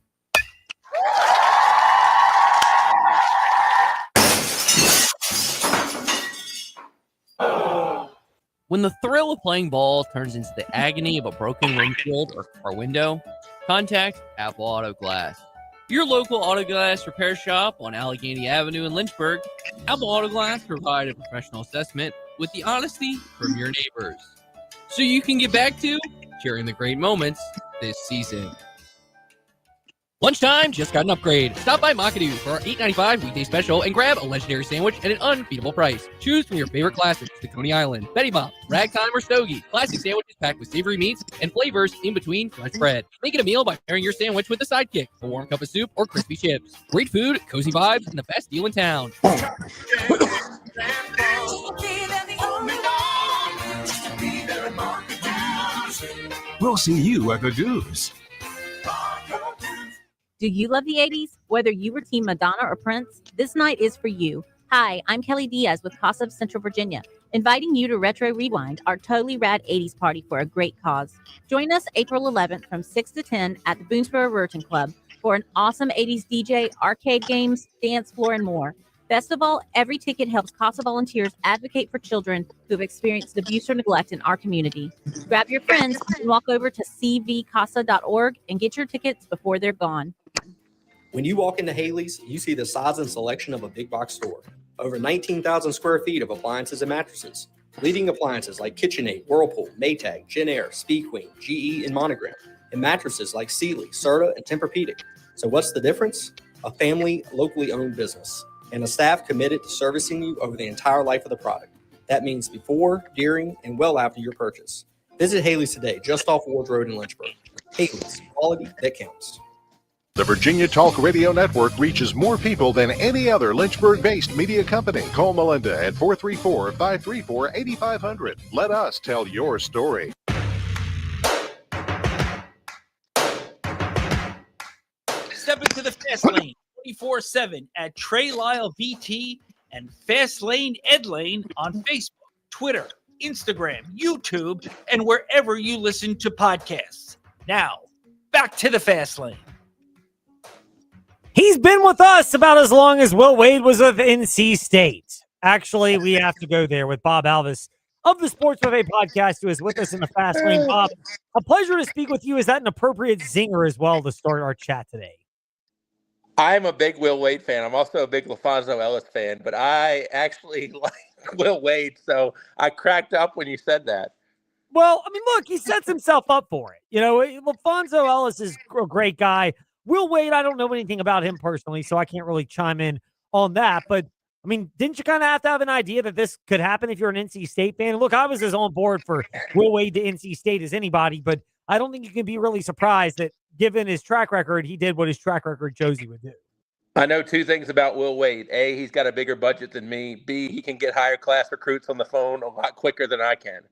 When the thrill of playing ball turns into the agony of a broken windshield or car window, contact Apple Auto Glass. Your local auto glass repair shop on Allegheny Avenue in Lynchburg. Apple Auto Glass provide a professional assessment with the honesty from your neighbors, so you can get back to sharing the great moments this season. Lunchtime just got an upgrade. Stop by Macadoo for our $8.95 weekday special and grab a legendary sandwich at an unbeatable price. Choose from your favorite classics, the Coney Island, Betty Bop, Ragtime, or Stogie. Classic sandwiches packed with savory meats and flavors in between fresh bread. Make it a meal by pairing your sandwich with a sidekick, a warm cup of soup, or crispy chips. Great food, cozy vibes, and the best deal in town. We'll see you at the Goose. Do you love the 80s? Whether you were Team Madonna or Prince, this night is for you. Hi, I'm Kelly Diaz with Casa of Central Virginia, inviting you to Retro Rewind, our totally rad 80s party for a great cause. Join us April 11th from 6 to 10 at the Boonesboro Rurton Club for an awesome 80s DJ, arcade games, dance floor, and more. Best of all, every ticket helps Casa volunteers advocate for children who have experienced abuse or neglect in our community. Grab your friends and walk over to cvcasa.org and get your tickets before they're gone. When you walk into Haley's, you see the size and selection of a big box store. Over 19,000 square feet of appliances and mattresses. Leading appliances like KitchenAid, Whirlpool, Maytag, Genair, Speed Queen, GE, and Monogram. And mattresses like Sealy, Serta, and Tempur-Pedic. So what's the difference? A family, locally owned business. And a staff committed to servicing you over the entire life of the product. That means before, during, and well after your purchase. Visit Haley's today, just off Ward Road in Lynchburg. Haley's, quality that counts. The Virginia Talk Radio Network reaches more people than any other Lynchburg-based media company. Call Melinda at 434-534-8500. Let us tell your story. Step into the Fast Lane 24/7 at Trey Lyle VT and Fast Lane Ed Lane on Facebook, Twitter, Instagram, YouTube, and wherever you listen to podcasts. Now, back to the Fast Lane. He's been with us about as long as Will Wade was with NC State. Actually, we have to go there with Bob Alvis of the Sports Buffet podcast, who is with us in the fast lane. Bob, a pleasure to speak with you. Is that an appropriate zinger as well to start our chat today? I'm a big Will Wade fan. I'm also a big LaFonso Ellis fan, but I actually like Will Wade, so I cracked up when you said that. Well, I mean, look, he sets himself up for it. You know, LaFonso Ellis is a great guy. Will Wade, I don't know anything about him personally, so I can't really chime in on that. But, I mean, didn't you kind of have to have an idea that this could happen if you're an NC State fan? Look, I was as on board for Will Wade to NC State as anybody, but I don't think you can be really surprised that given his track record, he did what his track record shows he would do. I know two things about Will Wade. A, he's got a bigger budget than me. B, he can get higher class recruits on the phone a lot quicker than I can.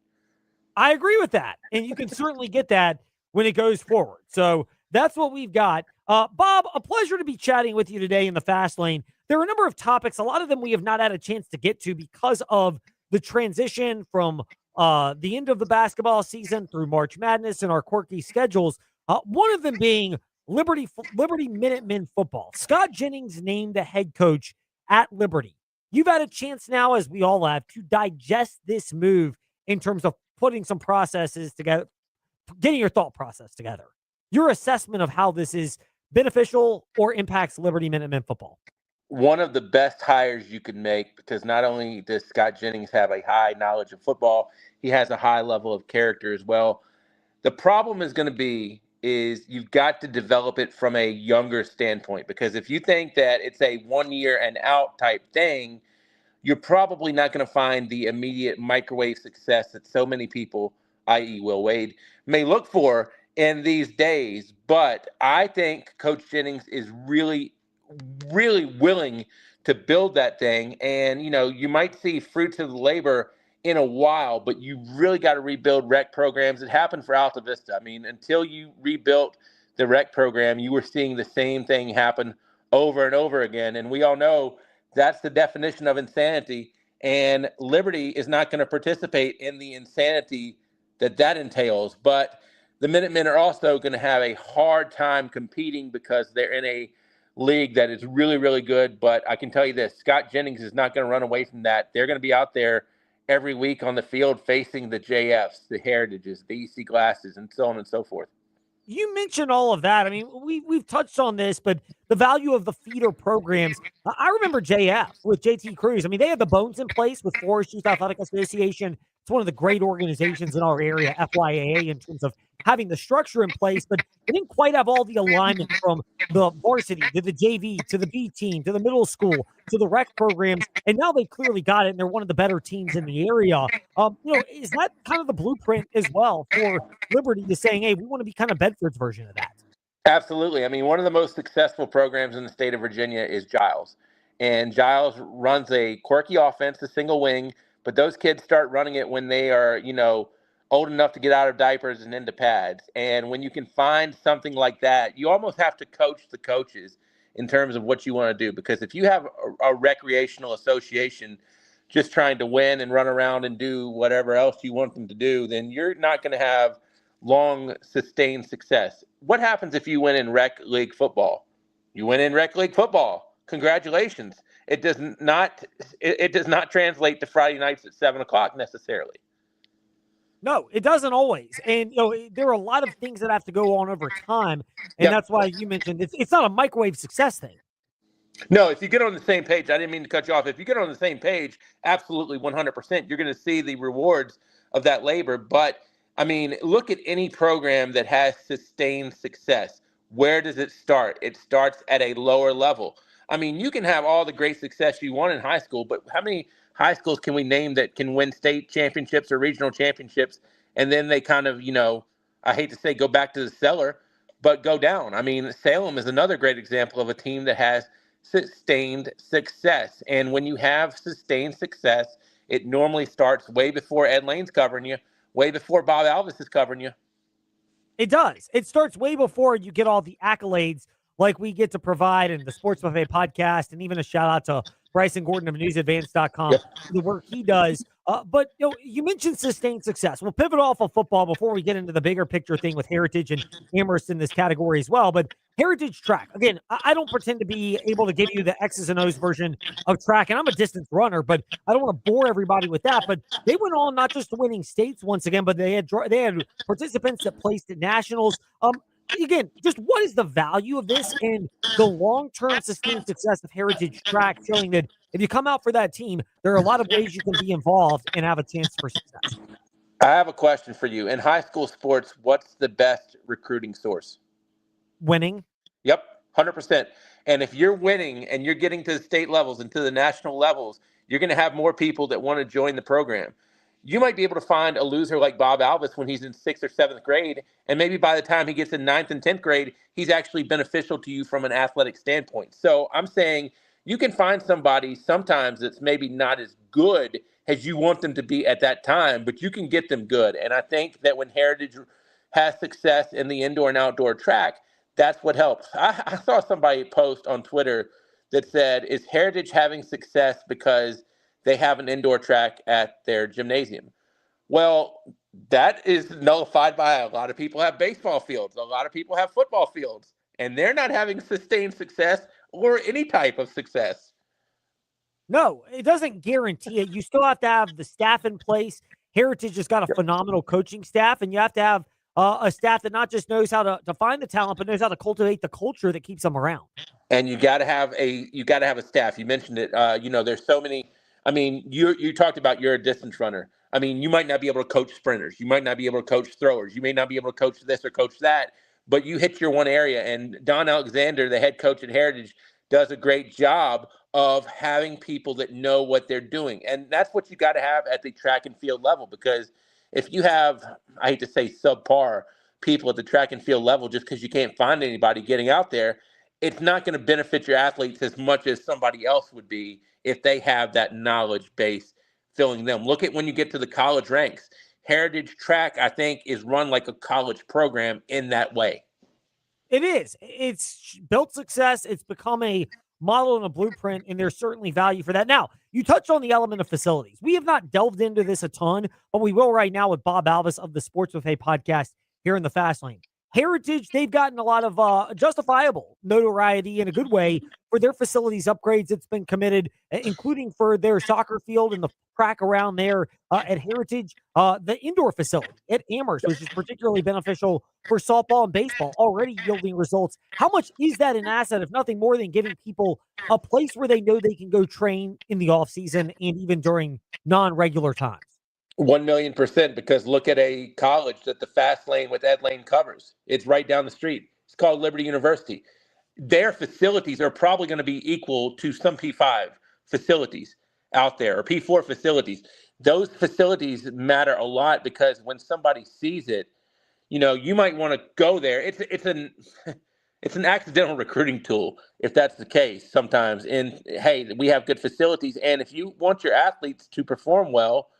I agree with that. And you can certainly get that when it goes forward. So that's what we've got. Bob, a pleasure to be chatting with you today in the fast lane. There are a number of topics. A lot of them we have not had a chance to get to because of the transition from the end of the basketball season through March Madness and our quirky schedules. One of them being Liberty Minutemen football. Scott Jennings named the head coach at Liberty. You've had a chance now, as we all have, to digest this move in terms of putting some processes together, getting your thought process together. Your assessment of how this is beneficial or impacts Liberty Minutemen football. One of the best hires you could make, because not only does Scott Jennings have a high knowledge of football, he has a high level of character as well. The problem is going to be is you've got to develop it from a younger standpoint, because if you think that it's a 1 year and out type thing, you're probably not going to find the immediate microwave success that so many people, i.e. Will Wade, may look for in these days. But I think Coach Jennings is really, really willing to build that thing. And, you know, you might see fruits of the labor in a while, but you really got to rebuild rec programs. It happened for Alta Vista. I mean, until you rebuilt the rec program, you were seeing the same thing happen over and over again. And we all know that's the definition of insanity. And Liberty is not going to participate in the insanity that entails. But the Minutemen are also going to have a hard time competing because they're in a league that is really, really good. But I can tell you this, Scott Jennings is not going to run away from that. They're going to be out there every week on the field facing the JFs, the Heritages, the EC Glasses, and so on and so forth. You mentioned all of that. I mean, we've touched on this, but the value of the feeder programs. I remember JF with JT Cruz. I mean, they had the bones in place with Forest Youth Athletic Association. It's one of the great organizations in our area, FYAA, in terms of having the structure in place, but they didn't quite have all the alignment from the varsity to the JV to the B team to the middle school to the rec programs, and now they clearly got it, and they're one of the better teams in the area. You know, is that kind of the blueprint as well for Liberty to saying, hey, we want to be kind of Bedford's version of that? Absolutely. I mean, one of the most successful programs in the state of Virginia is Giles, and Giles runs a quirky offense, a single wing, but those kids start running it when they are, you know, old enough to get out of diapers and into pads. And when you can find something like that, you almost have to coach the coaches in terms of what you want to do. Because if you have a recreational association just trying to win and run around and do whatever else you want them to do, then you're not going to have long sustained success. What happens if you win in rec league football? You win in rec league football. Congratulations. It does not translate to Friday nights at 7:00 necessarily. No, it doesn't always. And, you know, there are a lot of things that have to go on over time. And that's why you mentioned it's not a microwave success thing. No, if you get on the same page, I didn't mean to cut you off. If you get on the same page, absolutely 100%, you're going to see the rewards of that labor. But, I mean, look at any program that has sustained success. Where does it start? It starts at a lower level. I mean, you can have all the great success you want in high school, but how many high schools can we name that can win state championships or regional championships, and then they kind of, you know, I hate to say go back to the cellar, but go down? I mean, Salem is another great example of a team that has sustained success. And when you have sustained success, it normally starts way before Ed Lane's covering you, way before Bob Alvis is covering you. It does. It starts way before you get all the accolades like we get to provide in the Sports Buffet podcast, and even a shout out to Bryson Gordon of newsadvance.com, the work he does. But, you know, you mentioned sustained success. We'll pivot off of football before we get into the bigger picture thing with Heritage and Amherst in this category as well. But Heritage Track. Again, I don't pretend to be able to give you the X's and O's version of track, and I'm a distance runner, but I don't want to bore everybody with that. But they went on not just to winning states once again, but they had participants that placed at nationals. Again, just what is the value of this and the long-term sustained success of Heritage Track, showing that if you come out for that team, there are a lot of ways you can be involved and have a chance for success. I have a question for you. In high school sports, what's the best recruiting source? Winning. Yep, 100%. And if you're winning and you're getting to the state levels and to the national levels, you're going to have more people that want to join the program. You might be able to find a loser like Bob Alvis when he's in 6th or 7th grade, and maybe by the time he gets in 9th and 10th grade, he's actually beneficial to you from an athletic standpoint. So I'm saying you can find somebody sometimes that's maybe not as good as you want them to be at that time, but you can get them good. And I think that when Heritage has success in the indoor and outdoor track, that's what helps. I saw somebody post on Twitter that said, is Heritage having success because they have an indoor track at their gymnasium? Well, that is nullified by a lot of people have baseball fields. A lot of people have football fields, and they're not having sustained success or any type of success. No, it doesn't guarantee it. You still have to have the staff in place. Heritage has got a phenomenal coaching staff, and you have to have a staff that not just knows how to find the talent, but knows how to cultivate the culture that keeps them around. And you got to have a staff. You mentioned it. There's so many. I mean, you talked about you're a distance runner. I mean, you might not be able to coach sprinters. You might not be able to coach throwers. You may not be able to coach this or coach that. But you hit your one area. And Don Alexander, the head coach at Heritage, does a great job of having people that know what they're doing. And that's what you got to have at the track and field level, because if you have, I hate to say subpar people at the track and field level just because you can't find anybody getting out there, it's not going to benefit your athletes as much as somebody else would be if they have that knowledge base filling them. Look at when you get to the college ranks. Heritage Track, I think, is run like a college program in that way. It is. It's built success. It's become a model and a blueprint, and there's certainly value for that. Now, you touched on the element of facilities. We have not delved into this a ton, but we will right now with Bob Alvis of the Sports Buffet podcast here in the Fast Lane. Heritage, they've gotten a lot of justifiable notoriety in a good way for their facilities upgrades. It's been committed, including for their soccer field and the track around there at Heritage, the indoor facility at Amherst, which is particularly beneficial for softball and baseball, already yielding results. How much is that an asset, if nothing more than giving people a place where they know they can go train in the off season and even during non-regular times? 1,000,000%, because look at a college that the Fast Lane with Ed Lane covers. It's right down the street. It's called Liberty University. Their facilities are probably going to be equal to some P5 facilities out there, or P4 facilities. Those facilities matter a lot, because when somebody sees it, you might want to go there. It's an accidental recruiting tool if that's the case sometimes. And hey, we have good facilities, and if you want your athletes to perform well,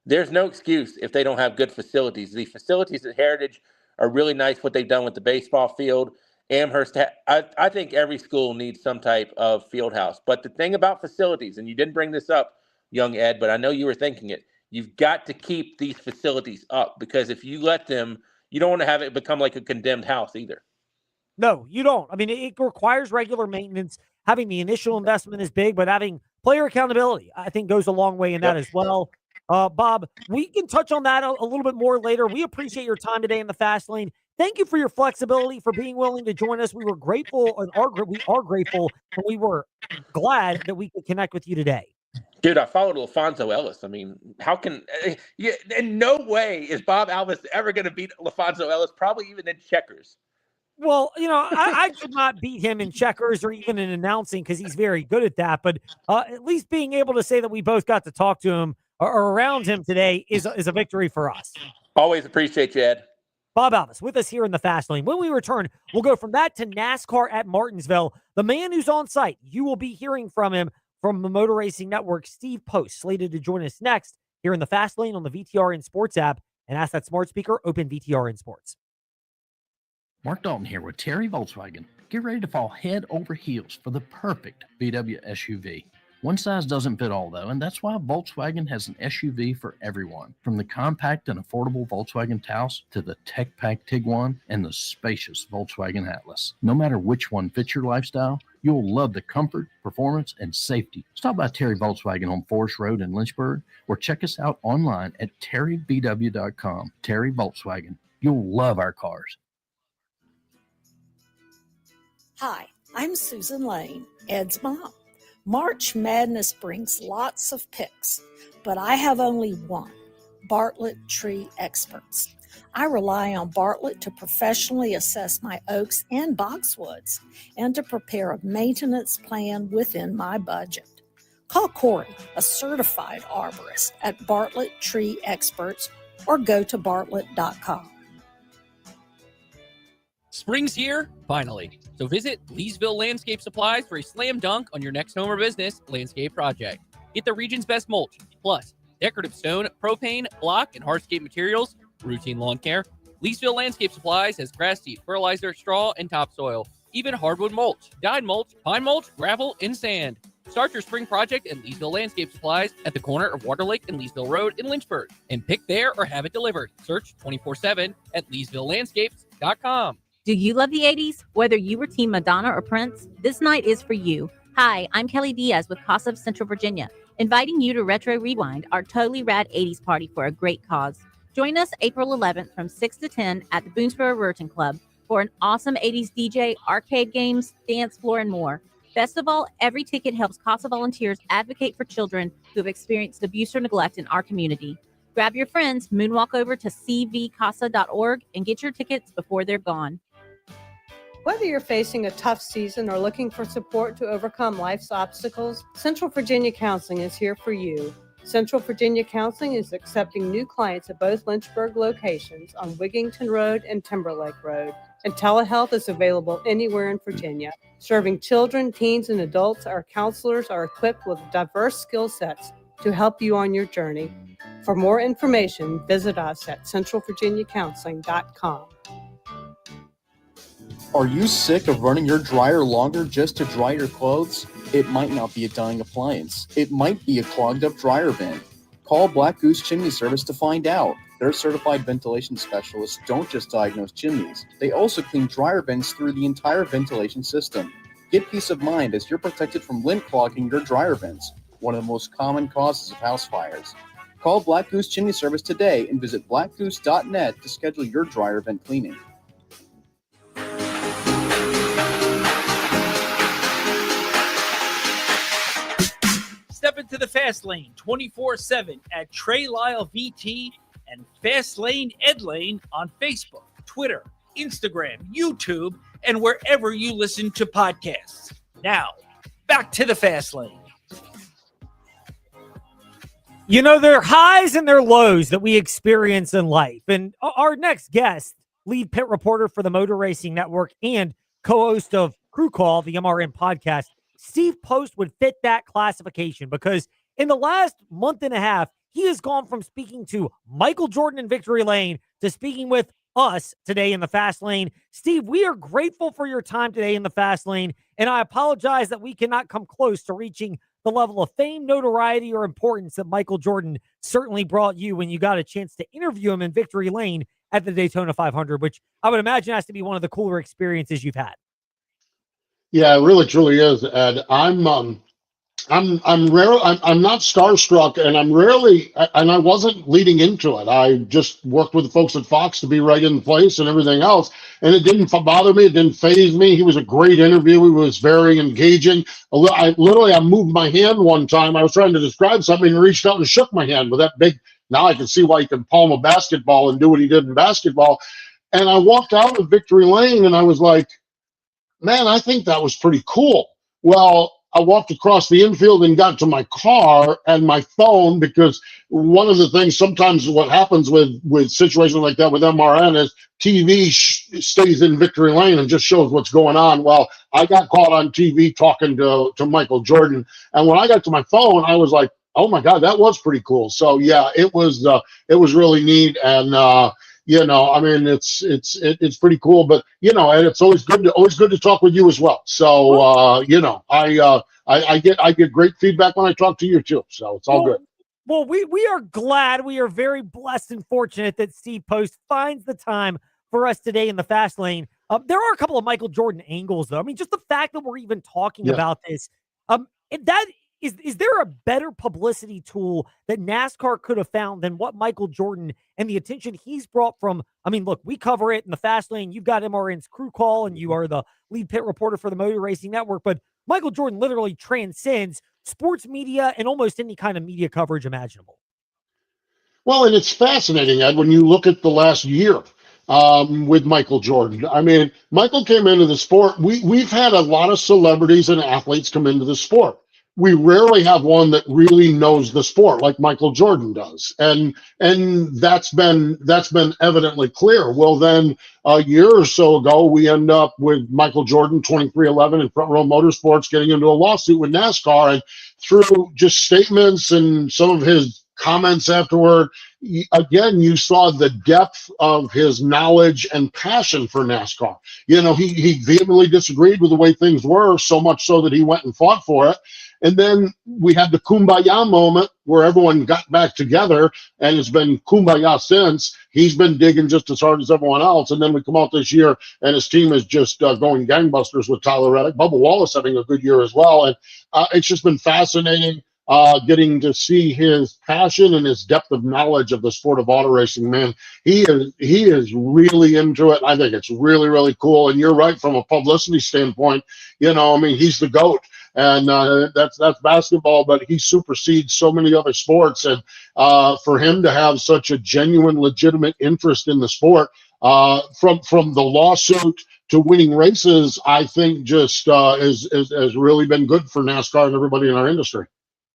there's no excuse if they don't have good facilities. The facilities at Heritage are really nice, what they've done with the baseball field. Amherst, I think every school needs some type of field house. But the thing about facilities, and you didn't bring this up, young Ed, but I know you were thinking it, you've got to keep these facilities up, because if you let them, you don't want to have it become like a condemned house either. No, you don't. I mean, it requires regular maintenance. Having the initial investment is big, but having player accountability, I think, goes a long way in that as well. Bob, we can touch on that a little bit more later. We appreciate your time today in the Fast Lane. Thank you for your flexibility, for being willing to join us. We were grateful, and we are grateful, and we were glad that we could connect with you today. Dude, I followed LaFonso Ellis. I mean, how can in no way is Bob Alvis ever going to beat LaFonso Ellis, probably even in checkers. Well, I could not beat him in checkers or even in announcing, because he's very good at that. But at least being able to say that we both got to talk to him or around him today is a victory for us. Always appreciate you, Ed. Bob Alvis with us here in the Fast Lane. When we return, we'll go from that to NASCAR at Martinsville. The man who's on site, you will be hearing from him from the Motor Racing Network, Steve Post, slated to join us next here in the Fast Lane on the VTRN Sports app. And ask that smart speaker, open VTRN Sports. Mark Dalton here with Terry Volkswagen. Get ready to fall head over heels for the perfect VW SUV. One size doesn't fit all, though, and that's why Volkswagen has an SUV for everyone. From the compact and affordable Volkswagen Taos to the tech-packed Tiguan and the spacious Volkswagen Atlas. No matter which one fits your lifestyle, you'll love the comfort, performance, and safety. Stop by Terry Volkswagen on Forest Road in Lynchburg or check us out online at terrybw.com. Terry Volkswagen. You'll love our cars. Hi, I'm Susan Lane, Ed's mom. March Madness brings lots of picks, but I have only one, Bartlett Tree Experts. I rely on Bartlett to professionally assess my oaks and boxwoods and to prepare a maintenance plan within my budget. Call Corey, a certified arborist, at Bartlett Tree Experts or go to bartlett.com. Spring's here, finally. So visit Leesville Landscape Supplies for a slam dunk on your next home or business landscape project. Get the region's best mulch, plus decorative stone, propane, block, and hardscape materials, routine lawn care. Leesville Landscape Supplies has grass seed, fertilizer, straw, and topsoil, even hardwood mulch, dyed mulch, pine mulch, gravel, and sand. Start your spring project at Leesville Landscape Supplies at the corner of Water Lake and Leesville Road in Lynchburg, and pick there or have it delivered. Search 24/7 at LeesvilleLandscapes.com. Do you love the 80s? Whether you were Team Madonna or Prince, this night is for you. Hi, I'm Kelly Diaz with Casa of Central Virginia, inviting you to Retro Rewind, our totally rad 80s party for a great cause. Join us April 11th from 6 to 10 at the Boonesboro Rurton Club for an awesome 80s DJ, arcade games, dance floor, and more. Best of all, every ticket helps Casa volunteers advocate for children who have experienced abuse or neglect in our community. Grab your friends, moonwalk over to cvcasa.org, and get your tickets before they're gone. Whether you're facing a tough season or looking for support to overcome life's obstacles, Central Virginia Counseling is here for you. Central Virginia Counseling is accepting new clients at both Lynchburg locations on Wigington Road and Timberlake Road, and telehealth is available anywhere in Virginia. Serving children, teens, and adults, our counselors are equipped with diverse skill sets to help you on your journey. For more information, visit us at centralvirginiacounseling.com. Are you sick of running your dryer longer just to dry your clothes? It might not be a dying appliance. It might be a clogged up dryer vent. Call Black Goose Chimney Service to find out. Their certified ventilation specialists don't just diagnose chimneys. They also clean dryer vents through the entire ventilation system. Get peace of mind as you're protected from lint clogging your dryer vents, one of the most common causes of house fires. Call Black Goose Chimney Service today and visit blackgoose.net to schedule your dryer vent cleaning. Step into the Fast Lane 24/7 at Trey Lyle VT and Fast Lane Ed Lane on Facebook, Twitter, Instagram, YouTube, and wherever you listen to podcasts. Now, back to the Fast Lane. You know, there are highs and there are lows that we experience in life. And our next guest, lead pit reporter for the Motor Racing Network and co-host of Crew Call, the MRN podcast, Steve Post, would fit that classification because in the last month and a half, he has gone from speaking to Michael Jordan in Victory Lane to speaking with us today in the Fast Lane. Steve, we are grateful for your time today in the Fast Lane, and I apologize that we cannot come close to reaching the level of fame, notoriety, or importance that Michael Jordan certainly brought you when you got a chance to interview him in Victory Lane at the Daytona 500, which I would imagine has to be one of the cooler experiences you've had. Yeah, it really truly is, Ed. I'm not starstruck, and I'm rarely, and I wasn't leading into it. I just worked with the folks at Fox to be right in place and everything else, and it didn't bother me. It didn't faze me. He was a great interview. He was very engaging. I moved my hand one time. I was trying to describe something and reached out and shook my hand with that big. Now I can see why he can palm a basketball and do what he did in basketball. And I walked out of Victory Lane, and I was like, man, I think that was pretty cool. Well, I walked across the infield and got to my car and my phone, because one of the things sometimes what happens with situations like that with MRN is TV stays in Victory Lane and just shows what's going on. Well, I got caught on TV talking to Michael Jordan. And when I got to my phone, I was like, oh my God, that was pretty cool. So yeah, it was really neat. And I mean, it's pretty cool. But and it's always good to talk with you as well. So I get great feedback when I talk to you too. So it's all good. Well, we are glad. We are very blessed and fortunate that Steve Post finds the time for us today in the fast lane. There are a couple of Michael Jordan angles, though. I mean, just the fact that we're even talking about this, that is there a better publicity tool that NASCAR could have found than what Michael Jordan and the attention he's brought from? I mean, look, we cover it in the fast lane. You've got MRN's Crew Call, and you are the lead pit reporter for the Motor Racing Network. But Michael Jordan literally transcends sports media and almost any kind of media coverage imaginable. Well, and it's fascinating, Ed, when you look at the last year with Michael Jordan. I mean, Michael came into the sport. We've had a lot of celebrities and athletes come into the sport. We rarely have one that really knows the sport like Michael Jordan does, and that's been evidently clear. Well, then a year or so ago, we end up with Michael Jordan, 2311, and Front Row Motorsports getting into a lawsuit with NASCAR, and through just statements and some of his comments afterward, again, you saw the depth of his knowledge and passion for NASCAR. He vehemently disagreed with the way things were, so much so that he went and fought for it. And then we had the kumbaya moment where everyone got back together, and it's been kumbaya since. He's been digging just as hard as everyone else. And then we come out this year, and his team is just going gangbusters with Tyler Reddick. Bubba Wallace having a good year as well. And it's just been fascinating getting to see his passion and his depth of knowledge of the sport of auto racing. Man, he is really into it. I think it's really, really cool. And you're right, from a publicity standpoint, I mean, he's the GOAT. And that's basketball, but he supersedes so many other sports. And for him to have such a genuine, legitimate interest in the sport, from the lawsuit to winning races, I think just has really been good for NASCAR and everybody in our industry.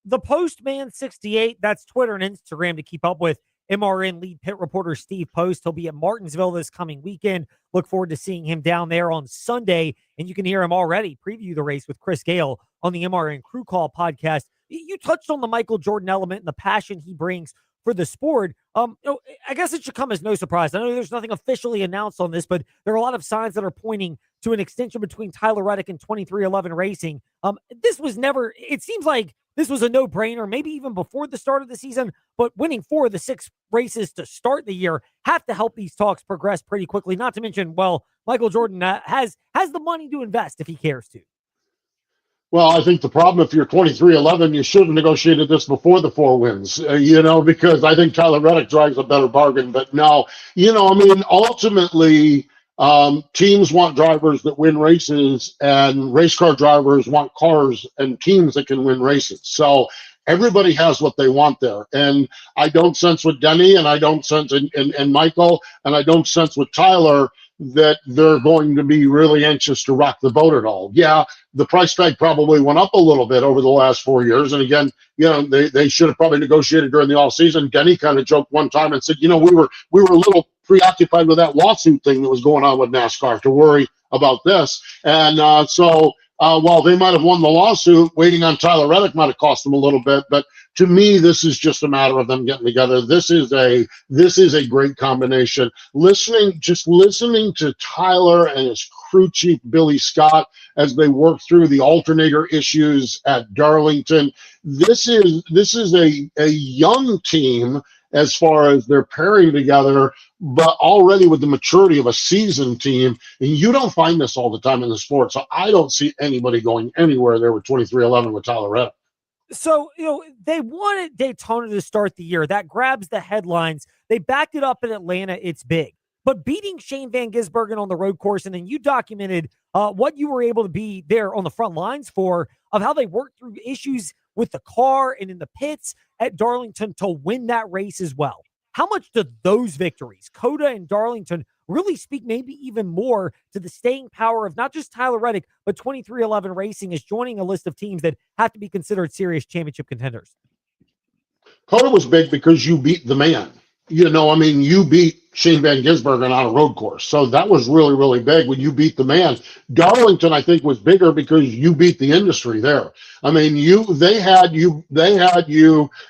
The Postman 68, that's Twitter and Instagram to keep up with MRN lead pit reporter Steve Post. He'll be at Martinsville this coming weekend. Look forward to seeing him down there on Sunday, and you can hear him already preview the race with Chris Gale on the MRN Crew Call podcast. You touched on the Michael Jordan element and the passion he brings for the sport. I guess it should come as no surprise. I know there's nothing officially announced on this, but there are a lot of signs that are pointing to an extension between Tyler Reddick and 2311 Racing. This was never, it seems like this was a no-brainer, maybe even before the start of the season, but winning 4 of the 6 races to start the year have to help these talks progress pretty quickly. Not to mention, well, Michael Jordan has the money to invest if he cares to. Well, I think the problem, if you're 2311, you should have negotiated this before the 4 wins, because I think Tyler Reddick drives a better bargain. But no, I mean, ultimately, teams want drivers that win races, and race car drivers want cars and teams that can win races. So everybody has what they want there. And I don't sense with Denny, and I don't sense and Michael, and I don't sense with Tyler that they're going to be really anxious to rock the boat at all. Yeah, the price tag probably went up a little bit over the last 4 years. And again, they should have probably negotiated during the off season. Denny kind of joked one time and said, we were a little preoccupied with that lawsuit thing that was going on with NASCAR to worry about this. And while they might have won the lawsuit, waiting on Tyler Reddick might have cost them a little bit. But to me, this is just a matter of them getting together. This is a great combination. Listening to Tyler and his crew chief Billy Scott as they work through the alternator issues at Darlington. This is a young team as far as they're pairing together, but already with the maturity of a seasoned team. And you don't find this all the time in the sport. So I don't see anybody going anywhere there with 2311 with Tyler Reddick. So, they wanted Daytona to start the year. That grabs the headlines. They backed it up in Atlanta. It's big. But beating Shane Van Gisbergen on the road course, and then you documented what you were able to be there on the front lines for, of how they worked through issues with the car and in the pits at Darlington to win that race as well. How much do those victories, Coda and Darlington, really speak maybe even more to the staying power of not just Tyler Reddick, but 2311 Racing is joining a list of teams that have to be considered serious championship contenders? Coda was big because you beat the man. You beat Shane Van Gisbergen on a road course. So that was really, really big when you beat the man. Darlington, I think, was bigger because you beat the industry there. I mean, they had you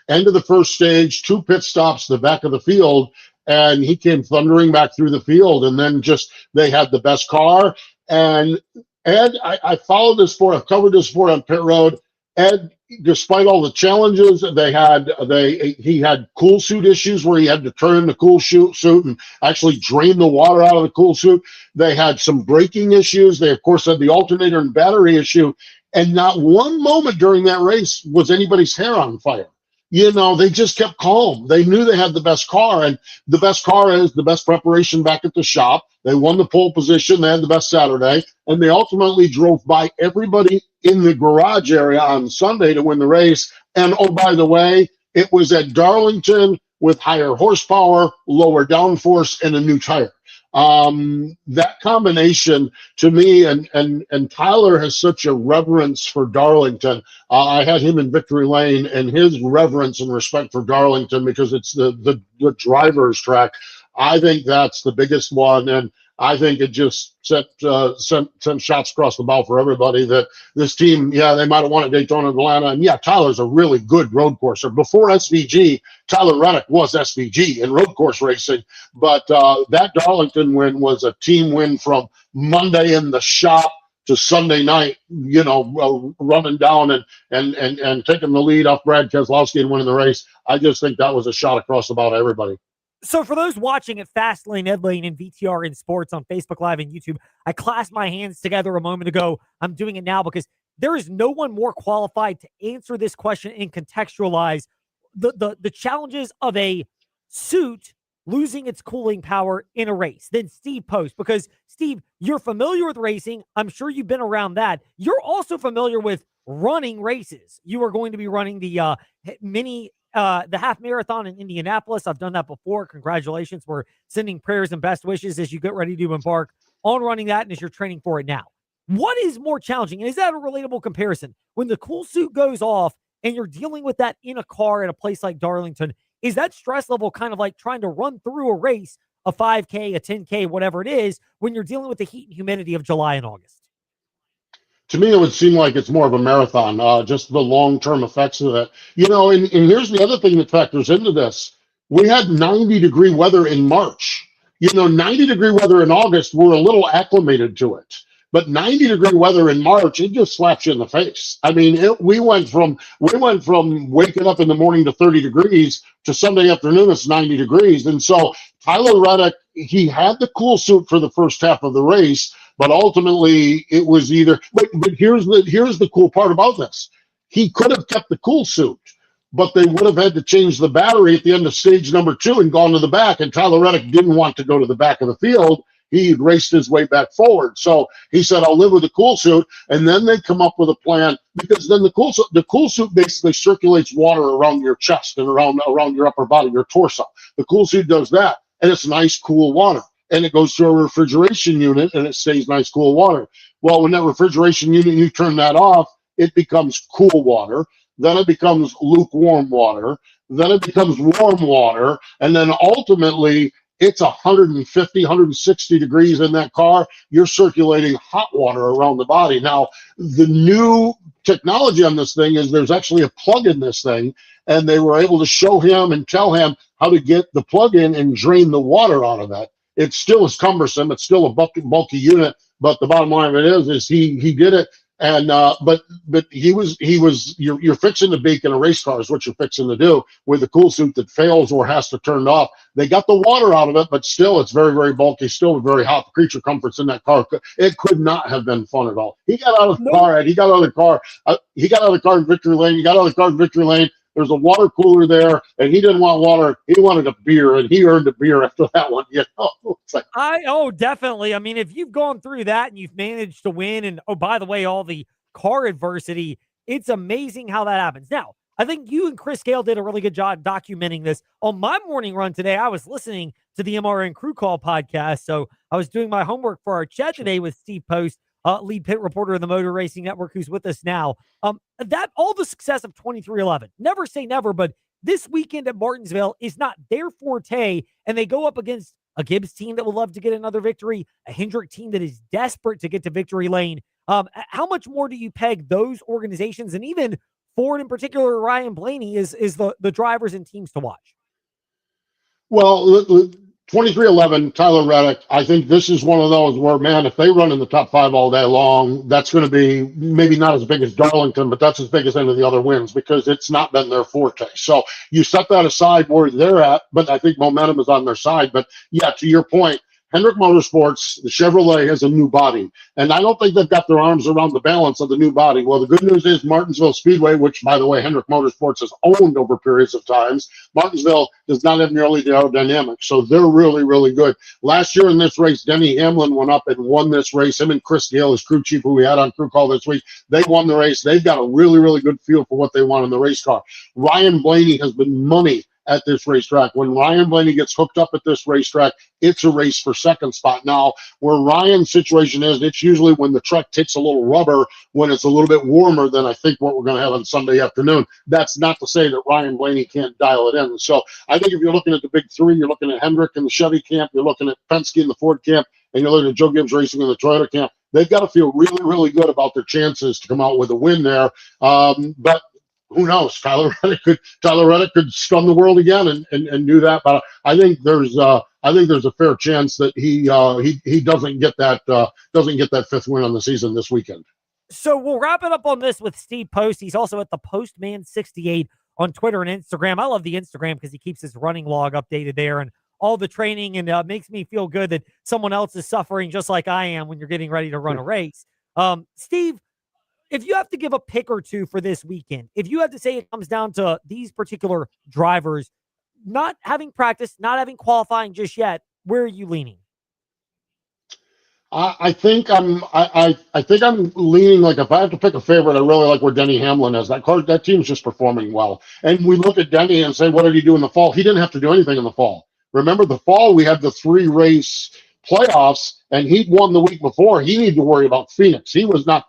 end of the first stage, 2 pit stops, the back of the field, and he came thundering back through the field. And then just they had the best car. And Ed, I followed this sport. I've covered this sport on pit road. Ed, despite all the challenges he had cool suit issues where he had to turn the cool suit and actually drain the water out of the cool suit. They had some braking issues. They, of course, had the alternator and battery issue. And not one moment during that race was anybody's hair on fire. They just kept calm. They knew they had the best car, and the best car is the best preparation back at the shop. They won the pole position. They had the best Saturday, and they ultimately drove by everybody in the garage area on Sunday to win the race. And oh, by the way, it was at Darlington with higher horsepower, lower downforce, and a new tire. That combination to me, and Tyler has such a reverence for Darlington. I had him in Victory Lane, and his reverence and respect for Darlington, because it's the driver's track. I think that's the biggest one, and I think it just sent shots across the bow for everybody that this team, they might have won at Daytona and Atlanta, and Tyler's a really good road courser. Before SVG, Tyler Reddick was SVG in road course racing, but that Darlington win was a team win from Monday in the shop to Sunday night, running down and taking the lead off Brad Keselowski and winning the race. I just think that was a shot across the bow to everybody. So for those watching at Fastlane, Ed Lane, and VTR in Sports on Facebook Live and YouTube, I clasped my hands together a moment ago. I'm doing it now because there is no one more qualified to answer this question and contextualize the challenges of a suit losing its cooling power in a race than Steve Post. Because, Steve, you're familiar with racing. I'm sure you've been around that. You're also familiar with running races. You are going to be running the the half marathon in Indianapolis. I've done that before. Congratulations. We're sending prayers and best wishes as you get ready to embark on running that and as you're training for it now. What is more challenging? And is that a relatable comparison? When the cool suit goes off and you're dealing with that in a car at a place like Darlington, is that stress level kind of like trying to run through a race, a 5K, a 10K, whatever it is, when you're dealing with the heat and humidity of July and August? To me, it would seem like it's more of a marathon, just the long-term effects of that. And here's the other thing that factors into this. We had 90-degree weather in March. 90-degree weather in August, we're a little acclimated to it. But 90-degree weather in March, it just slaps you in the face. I mean, we went from waking up in the morning to 30 degrees to Sunday afternoon, it's 90 degrees. And so Tyler Reddick, he had the cool suit for the first half of the race, but ultimately it was either. But here's the cool part about this: he could have kept the cool suit, but they would have had to change the battery at the end of stage number 2 and gone to the back. And Tyler Reddick didn't want to go to the back of the field. He raced his way back forward. So he said, "I'll live with the cool suit." And then they come up with a plan, because then the cool suit basically circulates water around your chest and around your upper body, your torso. The cool suit does that, and it's nice, cool water. And it goes through a refrigeration unit, and it stays nice, cool water. Well, when that refrigeration unit, you turn that off, it becomes cool water. Then it becomes lukewarm water. Then it becomes warm water. And then ultimately, it's 150, 160 degrees in that car. You're circulating hot water around the body. Now, the new technology on this thing is there's actually a plug in this thing, and they were able to show him and tell him how to get the plug in and drain the water out of that. It still is cumbersome. It's still a bulky unit, but the bottom line of it is he did it. And but you're fixing to bake in a race car is what you're fixing to do with a cool suit that fails or has to turn off. They got the water out of it, but still it's very, very bulky, still very hot. The creature comforts in that car. It could not have been fun at all. He got out of the car, and he got out of the car. He got out of the car in Victory Lane. He got out of the car in Victory Lane. There's a water cooler there, and he didn't want water. He wanted a beer, and he earned a beer after that one. It's like, Definitely. I mean, if you've gone through that and you've managed to win, and by the way, all the car adversity, it's amazing how that happens. Now, I think you and Chris Gale did a really good job documenting this. On my morning run today, I was listening to the MRN Crew Call podcast, so I was doing my homework for our chat today with Steve Post, lead pit reporter of the Motor Racing Network, who's with us now. That all the success of 2311, never say never, but this weekend at Martinsville is not their forte, and they go up against a Gibbs team that would love to get another victory, a Hendrick team that is desperate to get to victory lane. How much more do you peg those organizations, and even Ford in particular, Ryan Blaney, is the drivers and teams to watch? Well, 2311, Tyler Reddick. I think this is one of those where, man, if they run in the top five all day long, that's going to be maybe not as big as Darlington, but that's as big as any of the other wins because it's not been their forte. So you set that aside where they're at, but I think momentum is on their side. But yeah, to your point, Hendrick Motorsports, the Chevrolet has a new body. And I don't think they've got their arms around the balance of the new body. Well, the good news is Martinsville Speedway, which, by the way, Hendrick Motorsports has owned over periods of times, Martinsville does not have nearly the aerodynamics. So they're really, really good. Last year in this race, Denny Hamlin went up and won this race. Him and Chris Gale, his crew chief, who we had on crew call this week, they won the race. They've got a really, really good feel for what they want in the race car. Ryan Blaney has been money at this racetrack. When Ryan Blaney gets hooked up at this racetrack, it's a race for second spot. Now, where Ryan's situation is, it's usually when the truck takes a little rubber, when it's a little bit warmer than I think what we're going to have on Sunday afternoon. That's not to say that Ryan Blaney can't dial it in. So I think if you're looking at the big three, you're looking at Hendrick in the Chevy camp, you're looking at Penske in the Ford camp, and you're looking at Joe Gibbs Racing in the Toyota camp. They've got to feel really, really good about their chances to come out with a win there. But who knows? Tyler Reddick could stun the world again and do that. But I think there's a fair chance that he doesn't get that fifth win on the season this weekend. So we'll wrap it up on this with Steve Post. He's also at the Postman68 on Twitter and Instagram. I love the Instagram because he keeps his running log updated there and all the training, and makes me feel good that someone else is suffering just like I am when you're getting ready to run a race. Steve, if you have to give a pick or two for this weekend, if you have to say it comes down to these particular drivers not having practice, not having qualifying just yet, where are you leaning? I think I'm leaning, like, if I have to pick a favorite, I really like where Denny Hamlin is. That team's just performing well. And we look at Denny and say, what did he do in the fall? He didn't have to do anything in the fall. Remember the fall, we had the 3-race playoffs, and he'd won the week before. He needed to worry about Phoenix. He was not.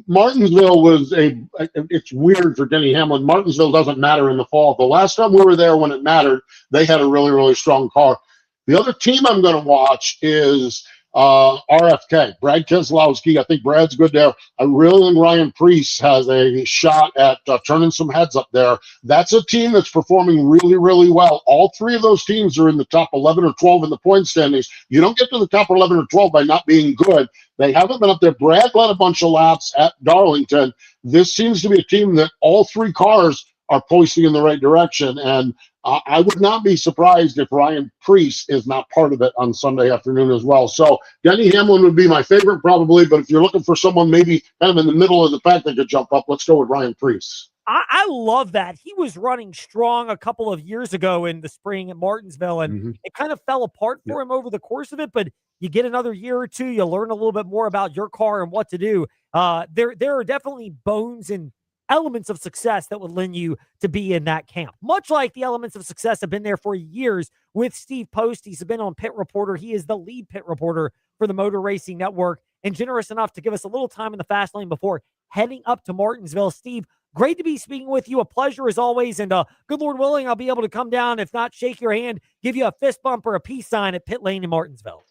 Martinsville was it's weird for Denny Hamlin. Martinsville doesn't matter in the fall. The last time we were there when it mattered, they had a really, really strong car. The other team I'm going to watch is RFK, Brad Keselowski. I think Brad's good there. I really think Ryan Preece has a shot at turning some heads up there. That's a team that's performing really, really well. All three of those teams are in the top 11 or 12 in the point standings. You don't get to the top 11 or 12 by not being good. They haven't been up there. Brad led a bunch of laps at Darlington. This seems to be a team that all three cars are pointing in the right direction, and I would not be surprised if Ryan Preece is not part of it on Sunday afternoon as well. So Denny Hamlin would be my favorite probably, but if you're looking for someone maybe kind of in the middle of the pack that could jump up, let's go with Ryan Preece. I love that. He was running strong a couple of years ago in the spring at Martinsville, and it kind of fell apart for him over the course of it, but you get another year or two, you learn a little bit more about your car and what to do. There are definitely bones and elements of success that would lend you to be in that camp. Much like the elements of success have been there for years with Steve Post. He's been on Pit Reporter. He is the lead pit reporter for the Motor Racing Network and generous enough to give us a little time in the fast lane before heading up to Martinsville. Steve, great to be speaking with you. A pleasure as always. And good Lord willing, I'll be able to come down, if not shake your hand, give you a fist bump or a peace sign at Pit Lane in Martinsville.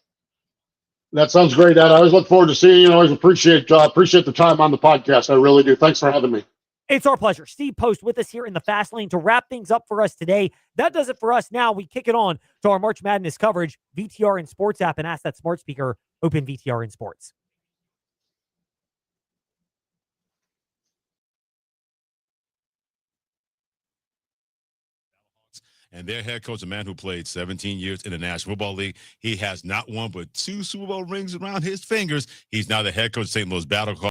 That sounds great, Dad. I always look forward to seeing you. I always appreciate the time on the podcast. I really do. Thanks for having me. It's our pleasure. Steve Post with us here in the Fast Lane to wrap things up for us today. That does it for us. Now we kick it on to our March Madness coverage, VTR and Sports app, and ask that smart speaker, open VTR and Sports. And their head coach, a man who played 17 years in the National Football League. He has not one but 2 Super Bowl rings around his fingers. He's now the head coach of St. Louis Battle.